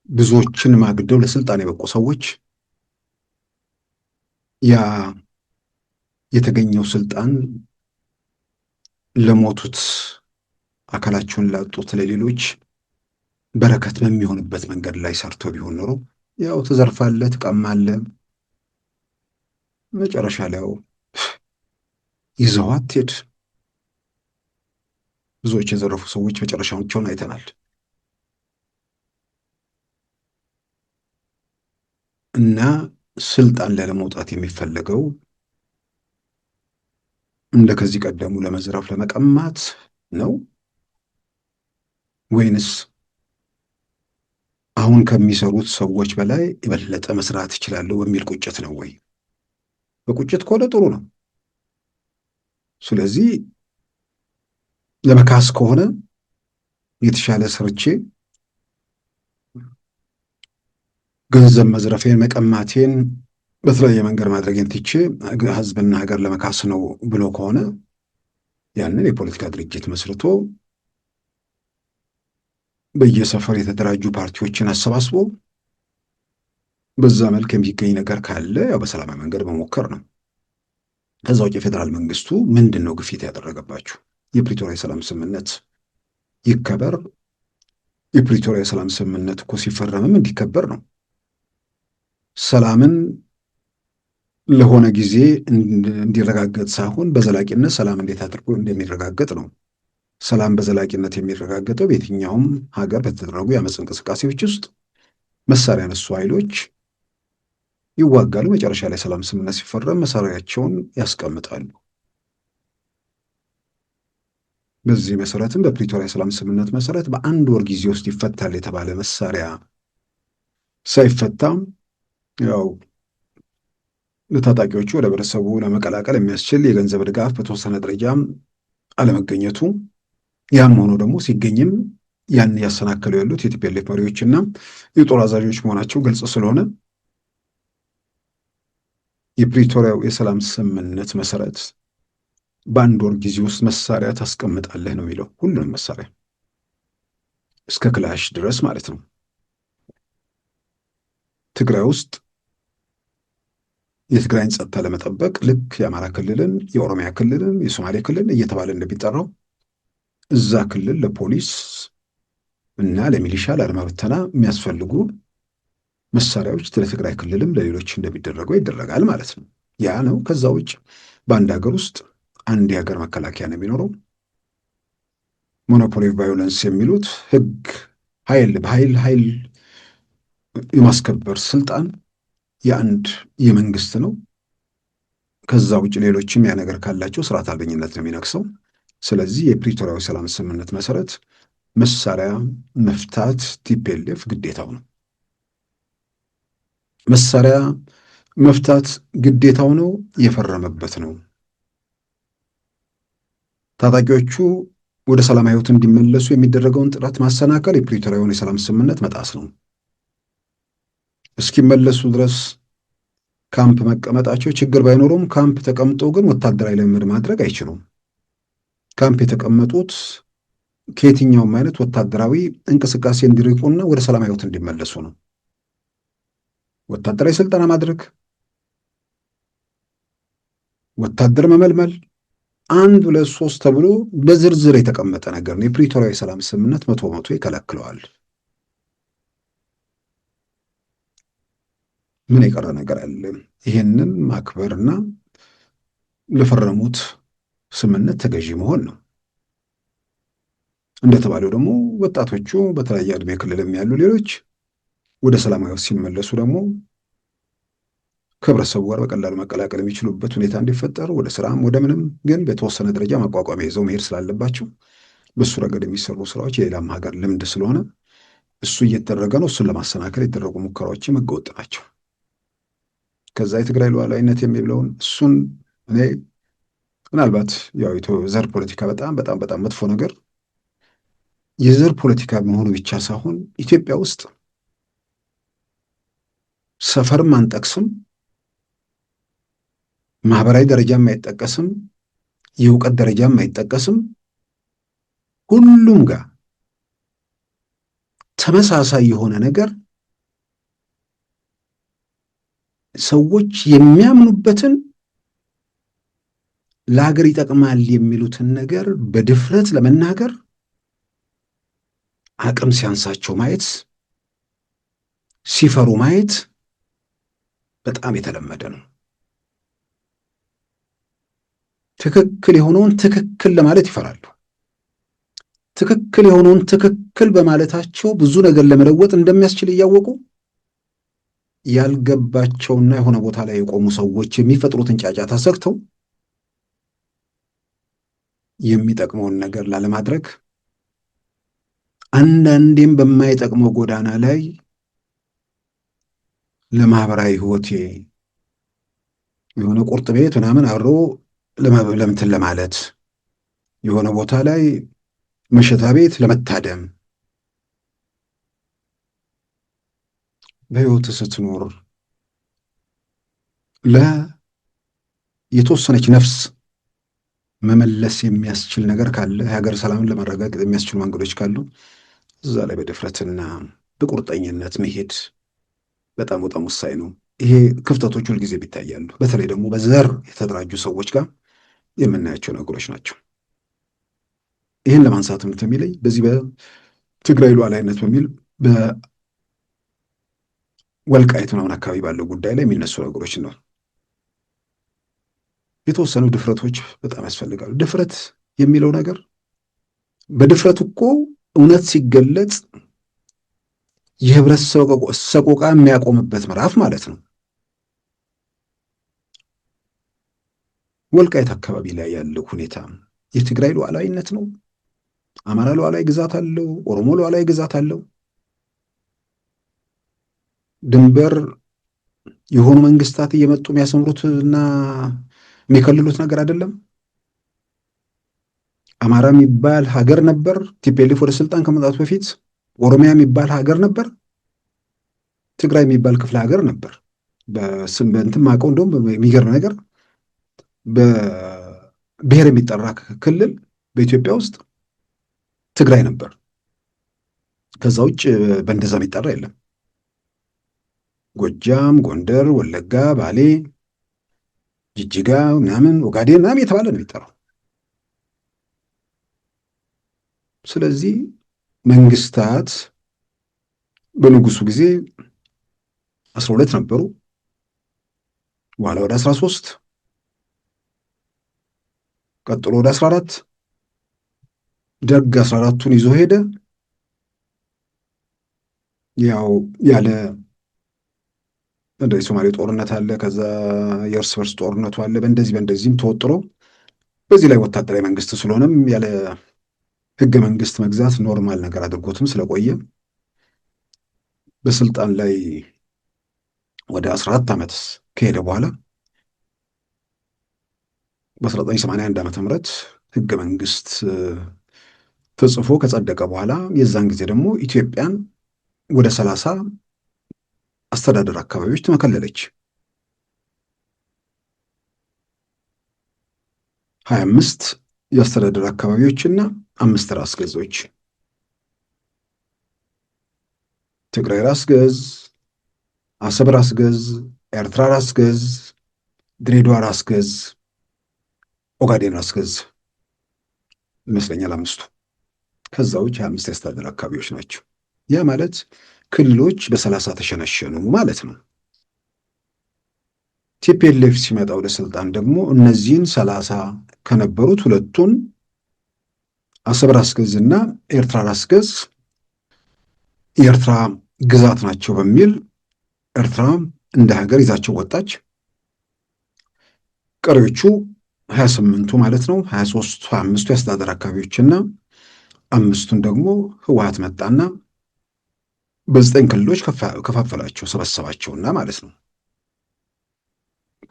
ብዙዎችን ማግደው ለስልጣን የበቁ ሰዎች ያ የተገኘው ስልጣን ለሞቱት አካላቸውን ላጡት ለሌሎች በረከት በሚሆንበት መንገድ ላይ ሰርቶ ቢሆን ኖሮ ያው ትዘርፋለህ፣ ትቀማለህ፣ መጨረሻ ላይ ይዘው አትሄድ። ብዙዎች የዘረፉ ሰዎች መጨረሻቸውን አይተናል። እና ስልጣን ላይ ለመውጣት የሚፈለገው እንደ ከዚህ ቀደሙ ለመዝረፍ ለመቀማት ነው ወይንስ አሁን ከሚሰሩት ሰዎች በላይ የበለጠ መስራት ይችላሉ በሚል ቁጭት ነው ወይ? በቁጭት ከሆነ ጥሩ ነው። ስለዚህ ለመካስ ከሆነ የተሻለ ሰርቼ ገንዘብ መዝረፌን መቀማቴን በተለያየ መንገድ ማድረጌን ትቼ ህዝብና ሀገር ለመካስ ነው ብሎ ከሆነ ያንን የፖለቲካ ድርጅት መስርቶ በየሰፈር የተደራጁ ፓርቲዎችን አሰባስቦ በዛ መልክ የሚገኝ ነገር ካለ ያው በሰላማዊ መንገድ መሞከር ነው። ከዛ ውጭ የፌዴራል መንግስቱ ምንድን ነው ግፊት ያደረገባችሁ? የፕሪቶሪያ የሰላም ስምምነት ይከበር። የፕሪቶሪያ የሰላም ስምምነት እኮ ሲፈረምም እንዲከበር ነው። ሰላምን ለሆነ ጊዜ እንዲረጋገጥ ሳይሆን በዘላቂነት ሰላም እንዴት አድርጎ እንደሚረጋገጥ ነው። ሰላም በዘላቂነት የሚረጋገጠው በየትኛውም ሀገር በተደረጉ የአመፅ እንቅስቃሴዎች ውስጥ መሳሪያ ያነሱ ኃይሎች ይዋጋሉ። መጨረሻ ላይ ሰላም ስምምነት ሲፈረም መሳሪያቸውን ያስቀምጣሉ። በዚህ መሰረትም በፕሪቶሪያ የሰላም ስምምነት መሰረት በአንድ ወር ጊዜ ውስጥ ይፈታል የተባለ መሳሪያ ሳይፈታም ያው ለታጣቂዎቹ ወደ ህብረተሰቡ ለመቀላቀል የሚያስችል የገንዘብ ድጋፍ በተወሰነ ደረጃም አለመገኘቱ፣ ያም ሆኖ ደግሞ ሲገኝም ያን እያሰናከሉ ያሉት የቲፒኤልኤፍ መሪዎችና የጦር አዛዦች መሆናቸው ግልጽ ስለሆነ የፕሪቶሪያው የሰላም ስምምነት መሰረት በአንድ ወር ጊዜ ውስጥ መሳሪያ ታስቀምጣለህ ነው የሚለው። ሁሉንም መሳሪያ እስከ ክላሽ ድረስ ማለት ነው። ትግራይ ውስጥ የትግራይን ጸጥታ ለመጠበቅ ልክ የአማራ ክልልን፣ የኦሮሚያ ክልልን፣ የሶማሌ ክልል እየተባለ እንደሚጠራው እዛ ክልል ለፖሊስ እና ለሚሊሻ ለአድማ ብተና የሚያስፈልጉ መሳሪያዎች ለትግራይ ክልልም ለሌሎች እንደሚደረገው ይደረጋል ማለት ነው። ያ ነው። ከዛ ውጭ በአንድ ሀገር ውስጥ አንድ የሀገር መከላከያ ነው የሚኖረው። ሞኖፖሊ ቫዮለንስ የሚሉት ህግ በኃይል የማስከበር ስልጣን የአንድ የመንግስት ነው። ከዛ ውጭ ሌሎችም ያ ነገር ካላቸው ስርዓት አልበኝነት ነው የሚነግሰው። ስለዚህ የፕሪቶሪያዊ ሰላም ስምምነት መሰረት መሳሪያ መፍታት ቲፒኤልኤፍ ግዴታው ነው። መሳሪያ መፍታት ግዴታው ነው፣ የፈረመበት ነው። ታጣቂዎቹ ወደ ሰላማዊ ህይወት እንዲመለሱ የሚደረገውን ጥረት ማሰናከል የፕሪቶሪያውን የሰላም ስምምነት መጣስ ነው። እስኪመለሱ ድረስ ካምፕ መቀመጣቸው ችግር ባይኖሩም ካምፕ ተቀምጦ ግን ወታደራዊ ልምምድ ማድረግ አይችሉም። ካምፕ የተቀመጡት ከየትኛውም አይነት ወታደራዊ እንቅስቃሴ እንዲርቁና ወደ ሰላማዊ ህይወት እንዲመለሱ ነው። ወታደራዊ ስልጠና ማድረግ፣ ወታደር መመልመል 1 2 3 ተብሎ በዝርዝር የተቀመጠ ነገር ነው። የፕሪቶሪያዊ ሰላም ስምምነት 100% ይከለክለዋል። ምን የቀረ ነገር አለ? ይህንን ማክበርና ለፈረሙት ስምምነት ተገዢ መሆን ነው። እንደተባለው ደግሞ ወጣቶቹ በተለያየ ዕድሜ ክልልም ያሉ ሌሎች ወደ ሰላማዊ ሲመለሱ ደግሞ ከህብረተሰቡ ጋር በቀላሉ መቀላቀል የሚችሉበት ሁኔታ እንዲፈጠር ወደ ስራም ወደ ምንም ግን በተወሰነ ደረጃ ማቋቋሚያ ይዘው መሄድ ስላለባቸው በሱ ረገድ የሚሰሩ ስራዎች የሌላም ሀገር ልምድ ስለሆነ እሱ እየተደረገ ነው። እሱን ለማሰናከል የተደረጉ ሙከራዎችም ህገወጥ ናቸው። ከዛ የትግራይ ሉዓላዊነት የሚለውን እሱን እኔ ምናልባት ያው ዘር ፖለቲካ በጣም በጣም በጣም መጥፎ ነገር የዘር ፖለቲካ መሆኑ ብቻ ሳይሆን ኢትዮጵያ ውስጥ ሰፈርም አንጠቅስም፣ ማህበራዊ ደረጃም አይጠቀስም፣ የእውቀት ደረጃም አይጠቀስም። ሁሉም ጋር ተመሳሳይ የሆነ ነገር ሰዎች የሚያምኑበትን ለሀገር ይጠቅማል የሚሉትን ነገር በድፍረት ለመናገር አቅም ሲያንሳቸው ማየት፣ ሲፈሩ ማየት በጣም የተለመደ ነው። ትክክል የሆነውን ትክክል ለማለት ይፈራሉ። ትክክል የሆነውን ትክክል በማለታቸው ብዙ ነገር ለመለወጥ እንደሚያስችል እያወቁ ያልገባቸውና የሆነ ቦታ ላይ የቆሙ ሰዎች የሚፈጥሩትን ጫጫታ ሰግተው የሚጠቅመውን ነገር ላለማድረግ አንዳንዴም በማይጠቅመው ጎዳና ላይ ለማህበራዊ ህይወቴ የሆነ ቁርጥ ቤት ምናምን አብሮ ለምትን ለማለት የሆነ ቦታ ላይ መሸታ ቤት ለመታደም በህይወት ስትኖር የተወሰነች ነፍስ መመለስ የሚያስችል ነገር ካለ የሀገር ሰላምን ለማረጋገጥ የሚያስችሉ መንገዶች ካሉ እዛ ላይ በድፍረትና በቁርጠኝነት መሄድ በጣም በጣም ወሳኝ ነው። ይሄ ክፍተቶች ሁልጊዜ ይታያሉ። በተለይ ደግሞ በዘር የተደራጁ ሰዎች ጋር የምናያቸው ነገሮች ናቸው። ይህን ለማንሳት የሚለኝ በዚህ በትግራይ ሉዓላዊነት በሚል በወልቃይት ምናምን አካባቢ ባለው ጉዳይ ላይ የሚነሱ ነገሮች ነው። የተወሰኑ ድፍረቶች በጣም ያስፈልጋሉ። ድፍረት የሚለው ነገር በድፍረት እኮ እውነት ሲገለጽ የህብረት ሰቆቃ የሚያቆምበት ምዕራፍ ማለት ነው። ወልቃይት አካባቢ ላይ ያለው ሁኔታ የትግራይ ሉዓላዊነት ነው። አማራ ሉዓላዊ ግዛት አለው። ኦሮሞ ሉዓላዊ ግዛት አለው። ድንበር የሆኑ መንግስታት እየመጡ የሚያሰምሩት እና የሚከልሉት ነገር አይደለም። አማራ የሚባል ሀገር ነበር ቲፒኤልኤፍ ወደ ስልጣን ከመምጣቱ በፊት። ኦሮሚያ የሚባል ሀገር ነበር። ትግራይ የሚባል ክፍለ ሀገር ነበር። በስም በእንትን ማቀው እንደውም የሚገርም ነገር በብሔር የሚጠራ ክልል በኢትዮጵያ ውስጥ ትግራይ ነበር። ከዛ ውጭ በእንደዛ የሚጠራ የለም። ጎጃም፣ ጎንደር፣ ወለጋ፣ ባሌ፣ ጅጅጋ ምናምን ኦጋዴን ምናምን የተባለ ነው የሚጠራው። ስለዚህ መንግስታት በንጉሱ ጊዜ 12 ነበሩ። በኋላ ወደ 13፣ ቀጥሎ ወደ 14። ደርግ 14ቱን ይዞ ሄደ። ያው ያለ እንደ የሶማሌ ጦርነት አለ፣ ከዛ የእርስ በርስ ጦርነቱ አለ። በእንደዚህም ተወጥሮ በዚህ ላይ ወታደራዊ መንግስት ስለሆነም ያለ ህገ መንግስት መግዛት ኖርማል ነገር አድርጎትም ስለቆየ በስልጣን ላይ ወደ 14 ዓመት ከሄደ በኋላ በ1981 ዓመተ ምህረት ህገ መንግስት ተጽፎ ከጸደቀ በኋላ የዛን ጊዜ ደግሞ ኢትዮጵያን ወደ 30 አስተዳደር አካባቢዎች ተመከለለች። 25 የአስተዳደር አካባቢዎችና 5 ራስ ገዞች፣ ትግራይ ራስ ገዝ፣ አሰብ ራስ ገዝ፣ ኤርትራ ራስ ገዝ፣ ድሬዳዋ ራስ ገዝ፣ ኦጋዴን ራስ ገዝ ይመስለኛል 5ቱ። ከዛ ውጭ 25 የአስተዳደር አካባቢዎች ናቸው። ያ ማለት ክልሎች በ30 ተሸነሸኑ ማለት ነው። ቲፒኤልኤፍ ሲመጣ ወደ ስልጣን ደግሞ እነዚህን 30 ከነበሩት ሁለቱን አሰብ ራስ ገዝ እና ኤርትራ ራስ ገዝ የኤርትራ ግዛት ናቸው በሚል ኤርትራ እንደ ሀገር ይዛቸው ወጣች። ቀሪዎቹ 28ቱ ማለት ነው 25ቱ የአስተዳደር አካባቢዎችና 5ቱን ደግሞ ህወሓት መጣና በ9 ክልሎች ከፋፈላቸው፣ ሰበሰባቸውና ማለት ነው።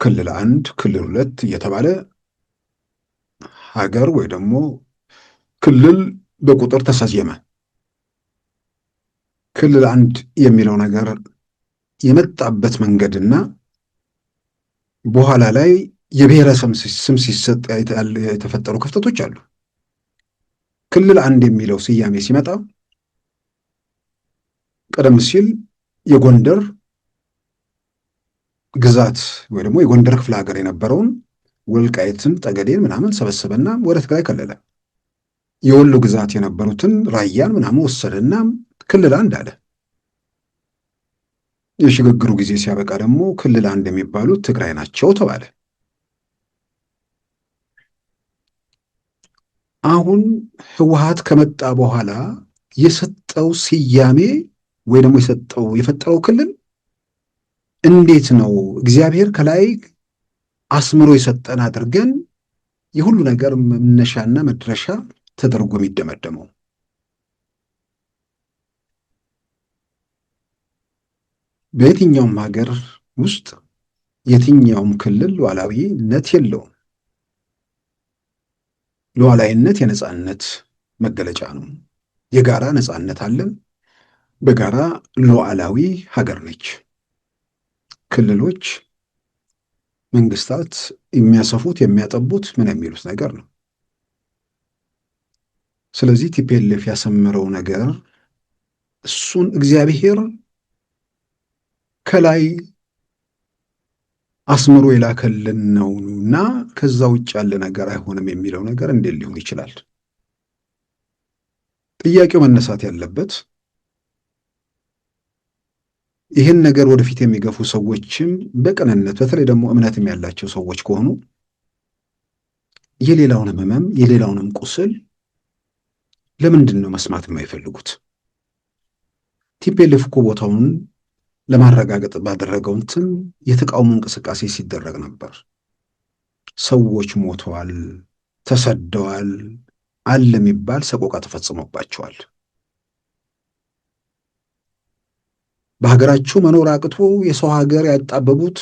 ክልል 1 ክልል 2 እየተባለ ሀገር ወይ ደግሞ ክልል በቁጥር ተሰየመ። ክልል 1 የሚለው ነገር የመጣበት መንገድና በኋላ ላይ የብሔረሰብ ስም ሲሰጥ የተፈጠሩ ክፍተቶች አሉ። ክልል 1 የሚለው ስያሜ ሲመጣ ቀደም ሲል የጎንደር ግዛት ወይ ደግሞ የጎንደር ክፍለ ሀገር የነበረውን ወልቃይትን፣ ጠገዴን ምናምን ሰበሰበና ወደ ትግራይ ከለለ። የወሎ ግዛት የነበሩትን ራያን ምናምን ወሰደና ክልል 1 አለ። የሽግግሩ ጊዜ ሲያበቃ ደግሞ ክልል 1 የሚባሉት ትግራይ ናቸው ተባለ። አሁን ህወሓት ከመጣ በኋላ የሰጠው ስያሜ ወይ ደግሞ የፈጠረው ክልል እንዴት ነው እግዚአብሔር ከላይ አስምሮ የሰጠን አድርገን የሁሉ ነገር መነሻና መድረሻ ተደርጎ የሚደመደመው? በየትኛውም ሀገር ውስጥ የትኛውም ክልል ሉዓላዊነት የለውም። ሉዓላዊነት የነጻነት መገለጫ ነው። የጋራ ነጻነት አለን። በጋራ ሉዓላዊ ሀገር ነች። ክልሎች መንግስታት የሚያሰፉት የሚያጠቡት ምን የሚሉት ነገር ነው። ስለዚህ ቲፒኤልኤፍ ያሰመረው ነገር እሱን እግዚአብሔር ከላይ አስምሮ የላከልን ነውና ከዛ ውጭ ያለ ነገር አይሆንም የሚለው ነገር እንዴት ሊሆን ይችላል? ጥያቄው መነሳት ያለበት ይህን ነገር ወደፊት የሚገፉ ሰዎችም በቅንነት በተለይ ደግሞ እምነትም ያላቸው ሰዎች ከሆኑ የሌላውንም ህመም የሌላውንም ቁስል ለምንድን ነው መስማት የማይፈልጉት? ቲፒኤልኤፍ እኮ ቦታውን ለማረጋገጥ ባደረገው እንትን የተቃውሞ እንቅስቃሴ ሲደረግ ነበር። ሰዎች ሞተዋል፣ ተሰደዋል፣ አለ የሚባል ሰቆቃ ተፈጽሞባቸዋል። በሀገራቸው መኖር አቅቶ የሰው ሀገር ያጣበቡት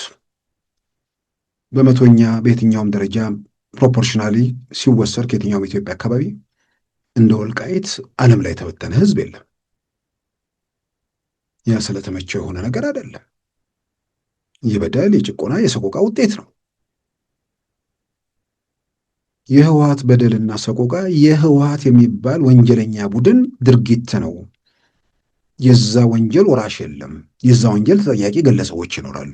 በመቶኛ በየትኛውም ደረጃ ፕሮፖርሽናሊ ሲወሰድ ከየትኛውም ኢትዮጵያ አካባቢ እንደ ወልቃይት ዓለም ላይ የተበተነ ህዝብ የለም። ያ ስለተመቸው የሆነ ነገር አይደለም። የበደል የጭቆና የሰቆቃ ውጤት ነው። የህወሓት በደልና ሰቆቃ የህወሓት የሚባል ወንጀለኛ ቡድን ድርጊት ነው። የዛ ወንጀል ወራሽ የለም። የዛ ወንጀል ተጠያቂ ግለሰቦች ይኖራሉ።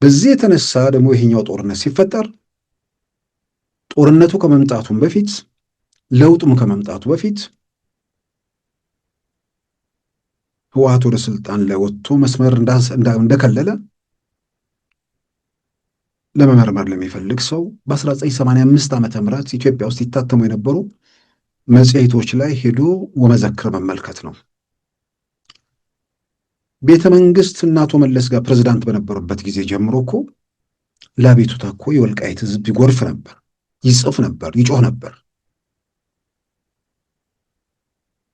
በዚህ የተነሳ ደግሞ ይሄኛው ጦርነት ሲፈጠር ጦርነቱ ከመምጣቱም በፊት ለውጡም ከመምጣቱ በፊት ህወሓት ወደ ስልጣን ላይ ወጥቶ መስመር እንደከለለ ለመመርመር ለሚፈልግ ሰው በ1985 ዓመተ ምህረት ኢትዮጵያ ውስጥ ይታተሙ የነበሩ መጽሔቶች ላይ ሄዶ ወመዘክር መመልከት ነው። ቤተ መንግስት እና አቶ መለስ ጋር ፕሬዝዳንት በነበሩበት ጊዜ ጀምሮ እኮ ለአቤቱታ እኮ የወልቃይት ህዝብ ይጎርፍ ነበር፣ ይጽፍ ነበር፣ ይጮህ ነበር።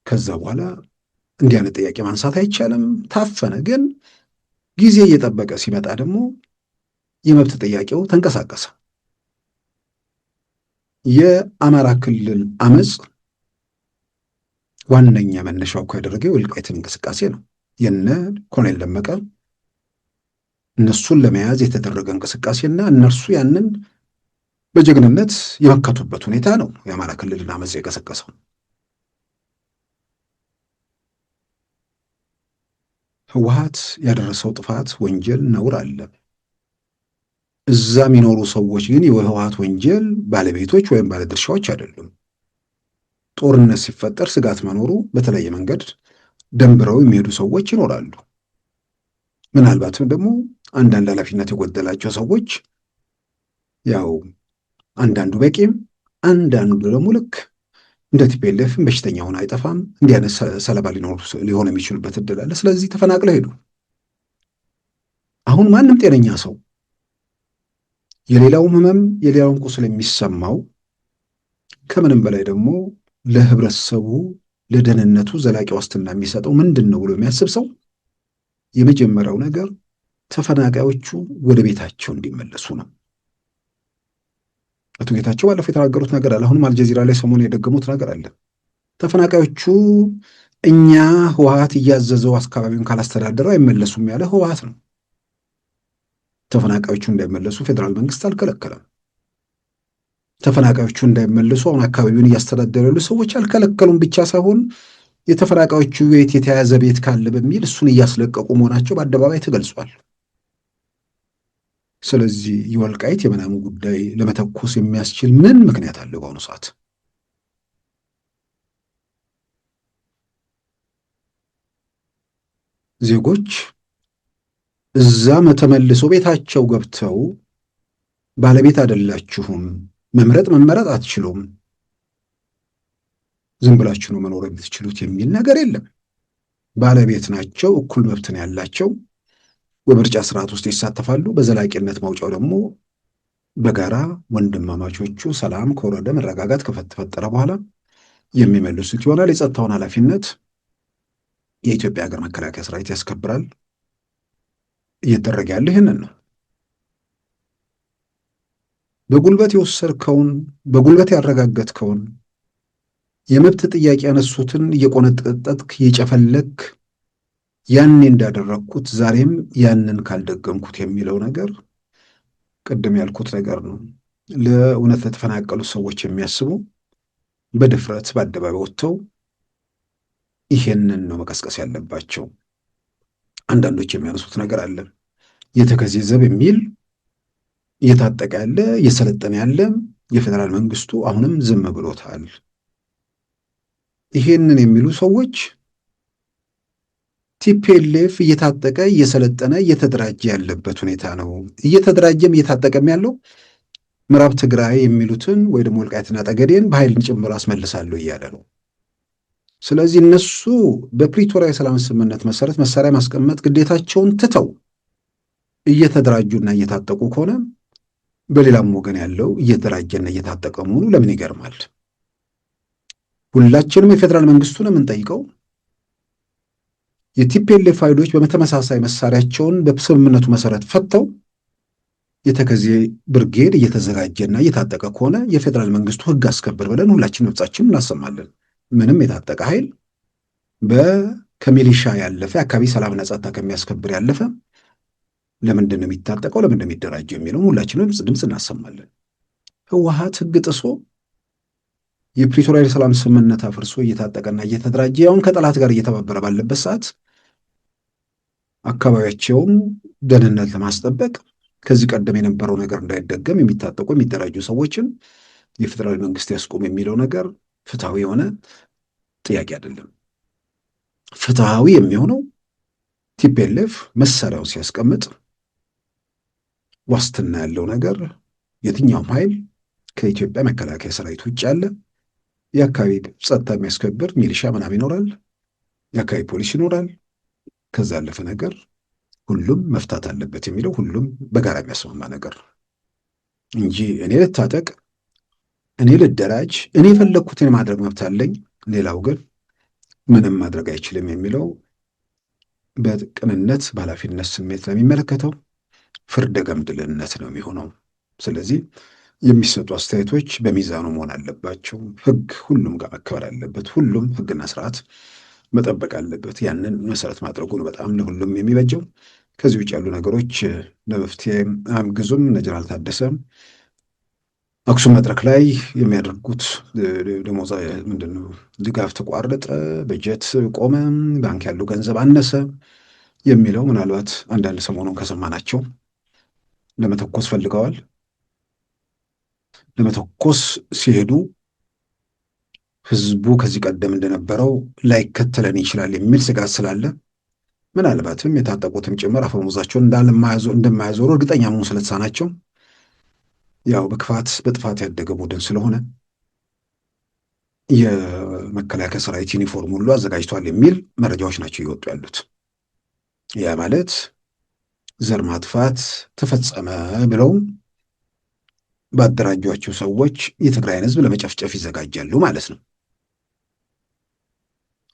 ከዛ በኋላ እንዲህ አይነት ጥያቄ ማንሳት አይቻልም፣ ታፈነ። ግን ጊዜ እየጠበቀ ሲመጣ ደግሞ የመብት ጥያቄው ተንቀሳቀሰ። የአማራ ክልል አመፅ ዋነኛ መነሻው እኮ ያደረገው የወልቃይትን እንቅስቃሴ ነው። የነ ኮሎኔል ደመቀ እነሱን ለመያዝ የተደረገ እንቅስቃሴና እነርሱ ያንን በጀግንነት የመከቱበት ሁኔታ ነው የአማራ ክልልን አመፅ የቀሰቀሰው። ህወሓት ያደረሰው ጥፋት፣ ወንጀል፣ ነውር አለ። እዛ የሚኖሩ ሰዎች ግን የህወሓት ወንጀል ባለቤቶች ወይም ባለድርሻዎች አይደሉም። ጦርነት ሲፈጠር ስጋት መኖሩ በተለየ መንገድ ደንብረው የሚሄዱ ሰዎች ይኖራሉ። ምናልባትም ደግሞ አንዳንድ ኃላፊነት የጎደላቸው ሰዎች ያው አንዳንዱ በቂም አንዳንዱ ደግሞ ልክ እንደ ቲፒኤልኤፍም በሽተኛ ሆነ አይጠፋም። እንዲህ አይነት ሰለባ ሊሆን የሚችሉበት እድል አለ። ስለዚህ ተፈናቅለው ሄዱ። አሁን ማንም ጤነኛ ሰው የሌላውም ህመም የሌላውን ቁስል የሚሰማው ከምንም በላይ ደግሞ ለህብረተሰቡ ለደህንነቱ ዘላቂ ዋስትና የሚሰጠው ምንድን ነው ብሎ የሚያስብ ሰው የመጀመሪያው ነገር ተፈናቃዮቹ ወደ ቤታቸው እንዲመለሱ ነው። አቶ ጌታቸው ባለፈው የተናገሩት ነገር አለ። አሁንም አልጀዚራ ላይ ሰሞኑን የደገሙት ነገር አለ። ተፈናቃዮቹ እኛ ህወሓት እያዘዘው አካባቢውን ካላስተዳደረው አይመለሱም ያለ ህወሓት ነው። ተፈናቃዮቹ እንዳይመለሱ ፌዴራል መንግስት አልከለከለም። ተፈናቃዮቹ እንዳይመለሱ አሁን አካባቢውን እያስተዳደሩ ያሉ ሰዎች አልከለከሉም ብቻ ሳይሆን የተፈናቃዮቹ ቤት የተያዘ ቤት ካለ በሚል እሱን እያስለቀቁ መሆናቸው በአደባባይ ተገልጿል። ስለዚህ የወልቃይት የምናምን ጉዳይ ለመተኮስ የሚያስችል ምን ምክንያት አለ? በአሁኑ ሰዓት ዜጎች እዛ ተመልሰው ቤታቸው ገብተው ባለቤት አይደላችሁም፣ መምረጥ መመረጥ አትችሉም፣ ዝም ብላችሁ ነው መኖር የምትችሉት የሚል ነገር የለም። ባለቤት ናቸው፣ እኩል መብትን ያላቸው በምርጫ ስርዓት ውስጥ ይሳተፋሉ። በዘላቂነት ማውጫው ደግሞ በጋራ ወንድማማቾቹ ሰላም ከወረደ መረጋጋት ከተፈጠረ በኋላ የሚመልሱት ይሆናል። የጸጥታውን ኃላፊነት የኢትዮጵያ ሀገር መከላከያ ሰራዊት ያስከብራል። እየተደረገ ያለ ይህንን ነው። በጉልበት የወሰድከውን በጉልበት ያረጋገጥከውን የመብት ጥያቄ ያነሱትን እየቆነጠጠጥክ እየጨፈለክ ያኔ እንዳደረግኩት ዛሬም ያንን ካልደገምኩት የሚለው ነገር ቅድም ያልኩት ነገር ነው። ለእውነት ለተፈናቀሉ ሰዎች የሚያስቡ በድፍረት በአደባባይ ወጥተው ይሄንን ነው መቀስቀስ ያለባቸው። አንዳንዶች የሚያነሱት ነገር አለ። የተከዜ ዘብ የሚል እየታጠቀ ያለ እየሰለጠነ ያለ የፌዴራል መንግስቱ አሁንም ዝም ብሎታል። ይሄንን የሚሉ ሰዎች ቲፒኤልኤፍ እየታጠቀ እየሰለጠነ እየተደራጀ ያለበት ሁኔታ ነው። እየተደራጀም እየታጠቀም ያለው ምዕራብ ትግራይ የሚሉትን ወይ ደግሞ ወልቃይትና ጠገዴን በኃይል ጭምር አስመልሳለሁ እያለ ነው። ስለዚህ እነሱ በፕሪቶሪያ የሰላም ስምምነት መሰረት መሳሪያ ማስቀመጥ ግዴታቸውን ትተው እየተደራጁና እየታጠቁ ከሆነ በሌላም ወገን ያለው እየተደራጀና እየታጠቀ መሆኑ ለምን ይገርማል? ሁላችንም የፌዴራል መንግስቱን የምንጠይቀው የቲፒኤልኤፍ ኃይሎች በተመሳሳይ መሳሪያቸውን በስምምነቱ መሰረት ፈተው የተከዜ ብርጌድ እየተዘጋጀና እየታጠቀ ከሆነ የፌዴራል መንግስቱ ህግ አስከብር ብለን ሁላችን ድምጻችንን እናሰማለን። ምንም የታጠቀ ኃይል ከሚሊሻ ያለፈ አካባቢ ሰላምና ጸጥታ ከሚያስከብር ያለፈ ለምንድን ነው የሚታጠቀው? ለምንድን ነው የሚደራጀው? የሚለውን ሁላችንም ድምፅ እናሰማለን። ህወሓት ህግ ጥሶ የፕሪቶሪያ የሰላም ስምምነት አፍርሶ እየታጠቀና እየተደራጀ ያውን ከጠላት ጋር እየተባበረ ባለበት ሰዓት አካባቢያቸውን ደህንነት ለማስጠበቅ ከዚህ ቀደም የነበረው ነገር እንዳይደገም የሚታጠቁ የሚደራጁ ሰዎችን የፌዴራል መንግስት ያስቆም የሚለው ነገር ፍትሐዊ የሆነ ጥያቄ አይደለም። ፍትሐዊ የሚሆነው ቲፒኤልኤፍ መሳሪያውን ሲያስቀምጥ ዋስትና ያለው ነገር የትኛውም ኃይል ከኢትዮጵያ መከላከያ ሰራዊት ውጭ ያለ የአካባቢ ጸጥታ የሚያስከብር ሚሊሻ ምናምን ይኖራል፣ የአካባቢ ፖሊስ ይኖራል። ከዛ ያለፈ ነገር ሁሉም መፍታት አለበት የሚለው ሁሉም በጋራ የሚያስማማ ነገር እንጂ እኔ ልታጠቅ፣ እኔ ልደራጅ፣ እኔ የፈለግኩትን የማድረግ መብት አለኝ፣ ሌላው ግን ምንም ማድረግ አይችልም የሚለው በቅንነት በኃላፊነት ስሜት ለሚመለከተው ፍርደ ገምድልነት ነው የሚሆነው። ስለዚህ የሚሰጡ አስተያየቶች በሚዛኑ መሆን አለባቸው። ህግ ሁሉም ጋር መከበር አለበት። ሁሉም ህግና ስርዓት መጠበቅ አለበት። ያንን መሰረት ማድረጉ ነው በጣም ለሁሉም የሚበጀው። ከዚህ ውጭ ያሉ ነገሮች ለመፍትሄ አያግዙም። እነ ጀነራል ታደሰ አክሱም መድረክ ላይ የሚያደርጉት ደሞዝ ምንድነው ድጋፍ ተቋረጠ፣ በጀት ቆመ፣ ባንክ ያለው ገንዘብ አነሰ የሚለው ምናልባት አንዳንድ ሰሞኑን ከሰማናቸው ለመተኮስ ፈልገዋል። ለመተኮስ ሲሄዱ ህዝቡ ከዚህ ቀደም እንደነበረው ላይከተለን ይችላል የሚል ስጋት ስላለ ምናልባትም የታጠቁትም ጭምር አፈሙዛቸውን እንደማያዞሩ እርግጠኛ መሆን ስለተሳናቸው ያው በክፋት በጥፋት ያደገ ቡድን ስለሆነ የመከላከያ ሰራዊት ዩኒፎርም ሁሉ አዘጋጅቷል የሚል መረጃዎች ናቸው እየወጡ ያሉት። ያ ማለት ዘር ማጥፋት ተፈጸመ ብለው ባደራጇቸው ሰዎች የትግራይን ህዝብ ለመጨፍጨፍ ይዘጋጃሉ ማለት ነው።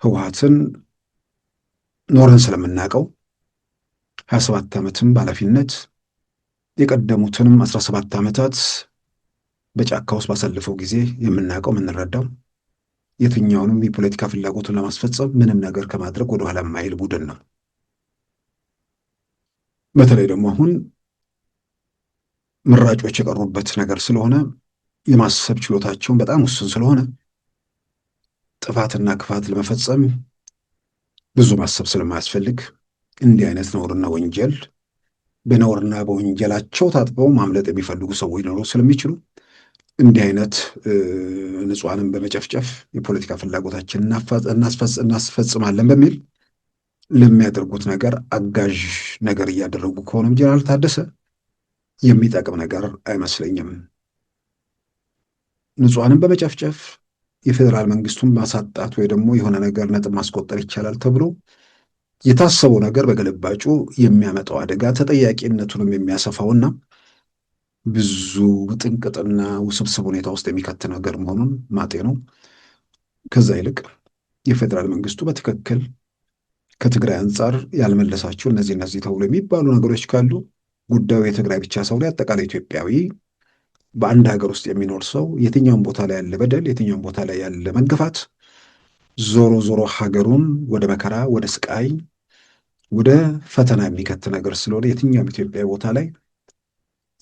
ህወሓትን ኖረን ስለምናውቀው 27 ዓመትም በኃላፊነት የቀደሙትንም 17 ዓመታት በጫካ ውስጥ ባሳለፈው ጊዜ የምናውቀው የምንረዳው የትኛውንም የፖለቲካ ፍላጎቱን ለማስፈጸም ምንም ነገር ከማድረግ ወደኋላ የማይል ቡድን ነው። በተለይ ደግሞ አሁን ምራጮች የቀሩበት ነገር ስለሆነ የማሰብ ችሎታቸውን በጣም ውስን ስለሆነ ጥፋትና ክፋት ለመፈጸም ብዙ ማሰብ ስለማያስፈልግ እንዲህ አይነት ነውርና ወንጀል በነውርና በወንጀላቸው ታጥበው ማምለጥ የሚፈልጉ ሰዎች ሊኖሩ ስለሚችሉ እንዲህ አይነት ንጹሐንን በመጨፍጨፍ የፖለቲካ ፍላጎታችን እናስፈጽማለን በሚል ለሚያደርጉት ነገር አጋዥ ነገር እያደረጉ ከሆነም ጀነራል ታደሰ የሚጠቅም ነገር አይመስለኝም። ንጹሐንን በመጨፍጨፍ የፌዴራል መንግስቱን ማሳጣት ወይ ደግሞ የሆነ ነገር ነጥብ ማስቆጠር ይቻላል ተብሎ የታሰበው ነገር በገለባጩ የሚያመጣው አደጋ ተጠያቂነቱንም የሚያሰፋውና ብዙ ጥንቅጥና ውስብስብ ሁኔታ ውስጥ የሚከት ነገር መሆኑን ማጤኑ፣ ከዛ ይልቅ የፌዴራል መንግስቱ በትክክል ከትግራይ አንጻር ያልመለሳቸው እነዚህ ተብሎ የሚባሉ ነገሮች ካሉ ጉዳዩ የትግራይ ብቻ ሰው ላይ አጠቃላይ ኢትዮጵያዊ በአንድ ሀገር ውስጥ የሚኖር ሰው የትኛውም ቦታ ላይ ያለ በደል፣ የትኛውም ቦታ ላይ ያለ መገፋት ዞሮ ዞሮ ሀገሩን ወደ መከራ፣ ወደ ስቃይ፣ ወደ ፈተና የሚከት ነገር ስለሆነ የትኛውም ኢትዮጵያዊ ቦታ ላይ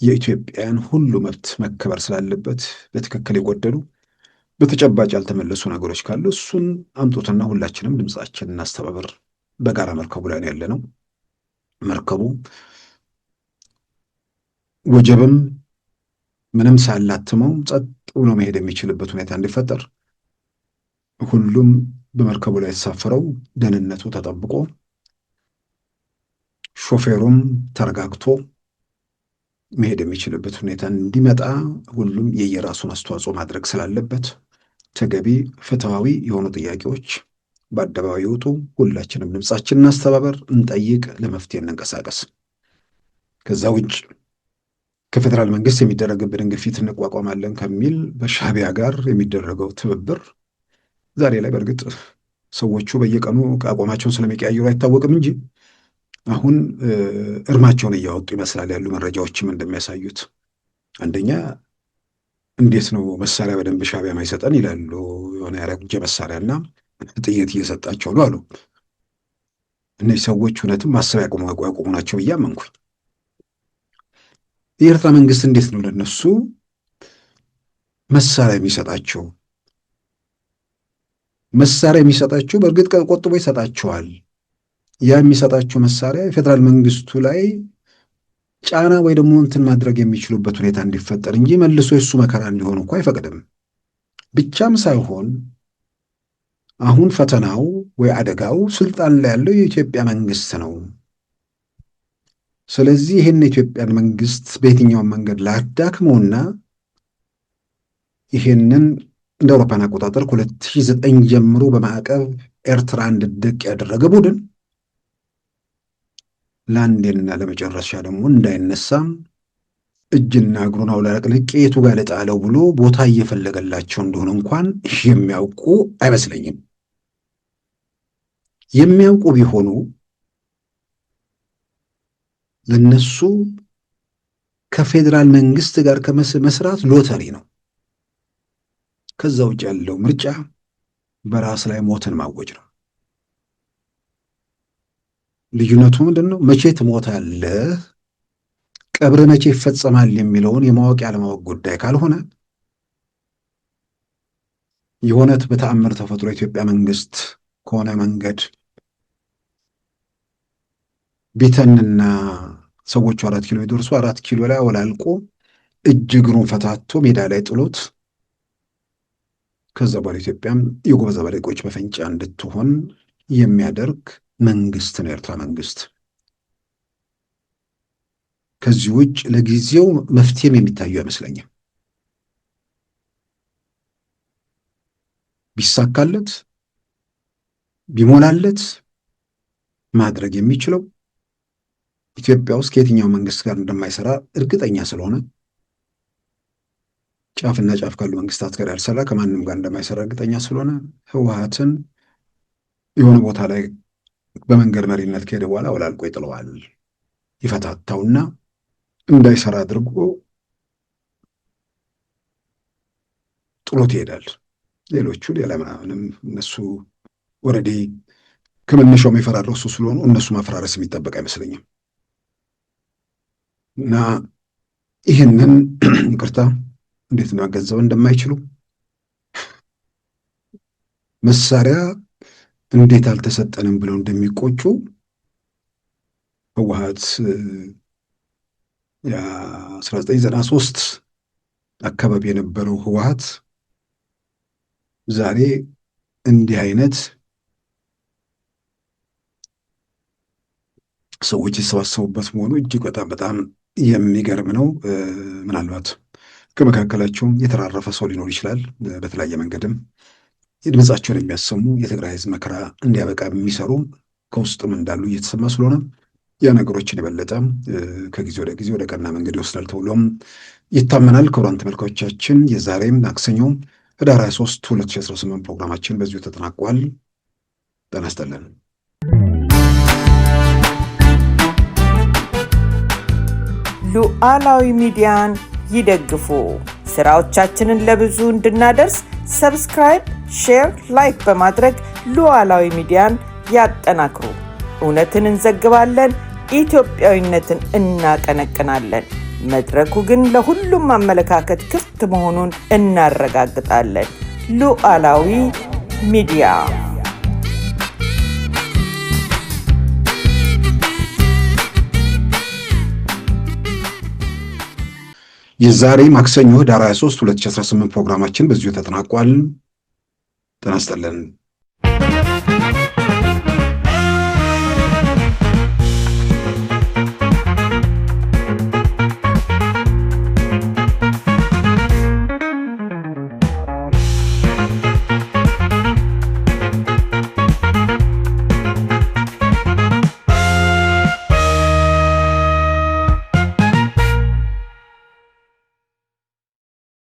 የኢትዮጵያን ሁሉ መብት መከበር ስላለበት በትክክል የጎደሉ በተጨባጭ ያልተመለሱ ነገሮች ካሉ እሱን አምጡትና ሁላችንም ድምፃችን እናስተባበር። በጋራ መርከቡ ላይ ያለ ነው። መርከቡ ወጀብም ምንም ሳላትመው ጸጥ ብሎ መሄድ የሚችልበት ሁኔታ እንዲፈጠር ሁሉም በመርከቡ ላይ የተሳፈረው ደህንነቱ ተጠብቆ ሾፌሩም ተረጋግቶ መሄድ የሚችልበት ሁኔታ እንዲመጣ ሁሉም የየራሱን አስተዋጽኦ ማድረግ ስላለበት ተገቢ ፍትሐዊ የሆኑ ጥያቄዎች በአደባባይ ይወጡ። ሁላችንም ድምፃችንን እናስተባበር፣ እንጠይቅ፣ ለመፍትሄ እንንቀሳቀስ። ከዛ ውጭ ከፌዴራል መንግስት የሚደረግብንን ግፊት እንቋቋማለን ከሚል በሻዕቢያ ጋር የሚደረገው ትብብር ዛሬ ላይ በእርግጥ ሰዎቹ በየቀኑ አቋማቸውን ስለሚቀያየሩ አይታወቅም እንጂ አሁን እርማቸውን እያወጡ ይመስላል ያሉ መረጃዎችም እንደሚያሳዩት። አንደኛ እንዴት ነው መሳሪያ በደንብ ሻዕቢያ ማይሰጠን ይላሉ። የሆነ ያረጀ መሳሪያና ጥይት እየሰጣቸው ነው አሉ። እነዚህ ሰዎች እውነትም ማሰብ ያቆሙ ናቸው ብዬ አመንኩኝ። የኤርትራ መንግስት እንዴት ነው ለነሱ መሳሪያ የሚሰጣቸው? መሳሪያ የሚሰጣቸው በእርግጥ ቆጥቦ ይሰጣቸዋል። ያ የሚሰጣቸው መሳሪያ የፌዴራል መንግስቱ ላይ ጫና ወይ ደግሞ እንትን ማድረግ የሚችሉበት ሁኔታ እንዲፈጠር እንጂ መልሶ የሱ መከራ እንዲሆን እኮ አይፈቅድም። ብቻም ሳይሆን አሁን ፈተናው ወይ አደጋው ስልጣን ላይ ያለው የኢትዮጵያ መንግስት ነው። ስለዚህ ይህን የኢትዮጵያን መንግስት በየትኛውም መንገድ ላዳክመውና ይህንን እንደ አውሮፓን አቆጣጠር ከ2009 ጀምሮ በማዕቀብ ኤርትራ እንድትደቅ ያደረገ ቡድን ለአንዴና ለመጨረሻ ደግሞ እንዳይነሳም እጅና እግሩን አውላቅልቄ የቱ ጋር ልጣለው ብሎ ቦታ እየፈለገላቸው እንደሆነ እንኳን የሚያውቁ አይመስለኝም። የሚያውቁ ቢሆኑ ለነሱ ከፌዴራል መንግስት ጋር ከመስራት ሎተሪ ነው። ከዛ ውጭ ያለው ምርጫ በራስ ላይ ሞትን ማወጅ ነው። ልዩነቱ ምንድን ነው? መቼ ትሞታለህ፣ ቀብር መቼ ይፈጸማል የሚለውን የማወቅ ያለማወቅ ጉዳይ ካልሆነ የሆነት በተአምር ተፈጥሮ የኢትዮጵያ መንግስት ከሆነ መንገድ ቢተንና ሰዎቹ 4 ኪሎ ይደርሱ 4 ኪሎ ላይ አወላልቆ እጅ እግሩን ፈታቶ ሜዳ ላይ ጥሎት ከዛ በኋላ ኢትዮጵያም የጎበዝ አለቆች መፈንጫ እንድትሆን የሚያደርግ መንግስት ነው የኤርትራ መንግስት። ከዚህ ውጭ ለጊዜው መፍትሄም የሚታዩ አይመስለኝም። ቢሳካለት ቢሞላለት ማድረግ የሚችለው ኢትዮጵያ ውስጥ ከየትኛው መንግስት ጋር እንደማይሰራ እርግጠኛ ስለሆነ ጫፍና ጫፍ ካሉ መንግስታት ጋር ያልሰራ ከማንም ጋር እንደማይሰራ እርግጠኛ ስለሆነ ህወሓትን የሆነ ቦታ ላይ በመንገድ መሪነት ከሄደ በኋላ አወላልቆ ይጥለዋል። ይፈታታውና እንዳይሰራ አድርጎ ጥሎት ይሄዳል። ሌሎቹ ሌላ ምናምንም እነሱ ወረዴ ከመነሻው የሚፈራረሱ ስለሆኑ እነሱ ማፈራረስ የሚጠበቅ አይመስለኝም። እና ይህንን ይቅርታ እንዴት ማገንዘብ እንደማይችሉ መሳሪያ እንዴት አልተሰጠንም ብለው እንደሚቆጩ ህወሓት የ1993 አካባቢ የነበረው ህወሓት ዛሬ እንዲህ አይነት ሰዎች የተሰባሰቡበት መሆኑ እጅግ በጣም የሚገርም ነው። ምናልባት ከመካከላቸውም የተራረፈ ሰው ሊኖር ይችላል። በተለያየ መንገድም ድምፃቸውን የሚያሰሙ የትግራይ ህዝብ መከራ እንዲያበቃ የሚሰሩ ከውስጥም እንዳሉ እየተሰማ ስለሆነ ያ ነገሮችን የበለጠ ከጊዜ ወደ ጊዜ ወደ ቀና መንገድ ይወስዳል ተብሎም ይታመናል። ክቡራን ተመልካቾቻችን የዛሬም ማክሰኞ ህዳር 23 2018 ፕሮግራማችን በዚሁ ተጠናቋል። ጤና ይስጥልን። ሉዓላዊ ሚዲያን ይደግፉ። ስራዎቻችንን ለብዙ እንድናደርስ ሰብስክራይብ፣ ሼር፣ ላይክ በማድረግ ሉዓላዊ ሚዲያን ያጠናክሩ። እውነትን እንዘግባለን፣ ኢትዮጵያዊነትን እናቀነቅናለን። መድረኩ ግን ለሁሉም አመለካከት ክፍት መሆኑን እናረጋግጣለን። ሉዓላዊ ሚዲያ የዛሬ ማክሰኞ ህዳር 23 2018 ፕሮግራማችን በዚሁ ተጠናቋል። ጤና ይስጥልን።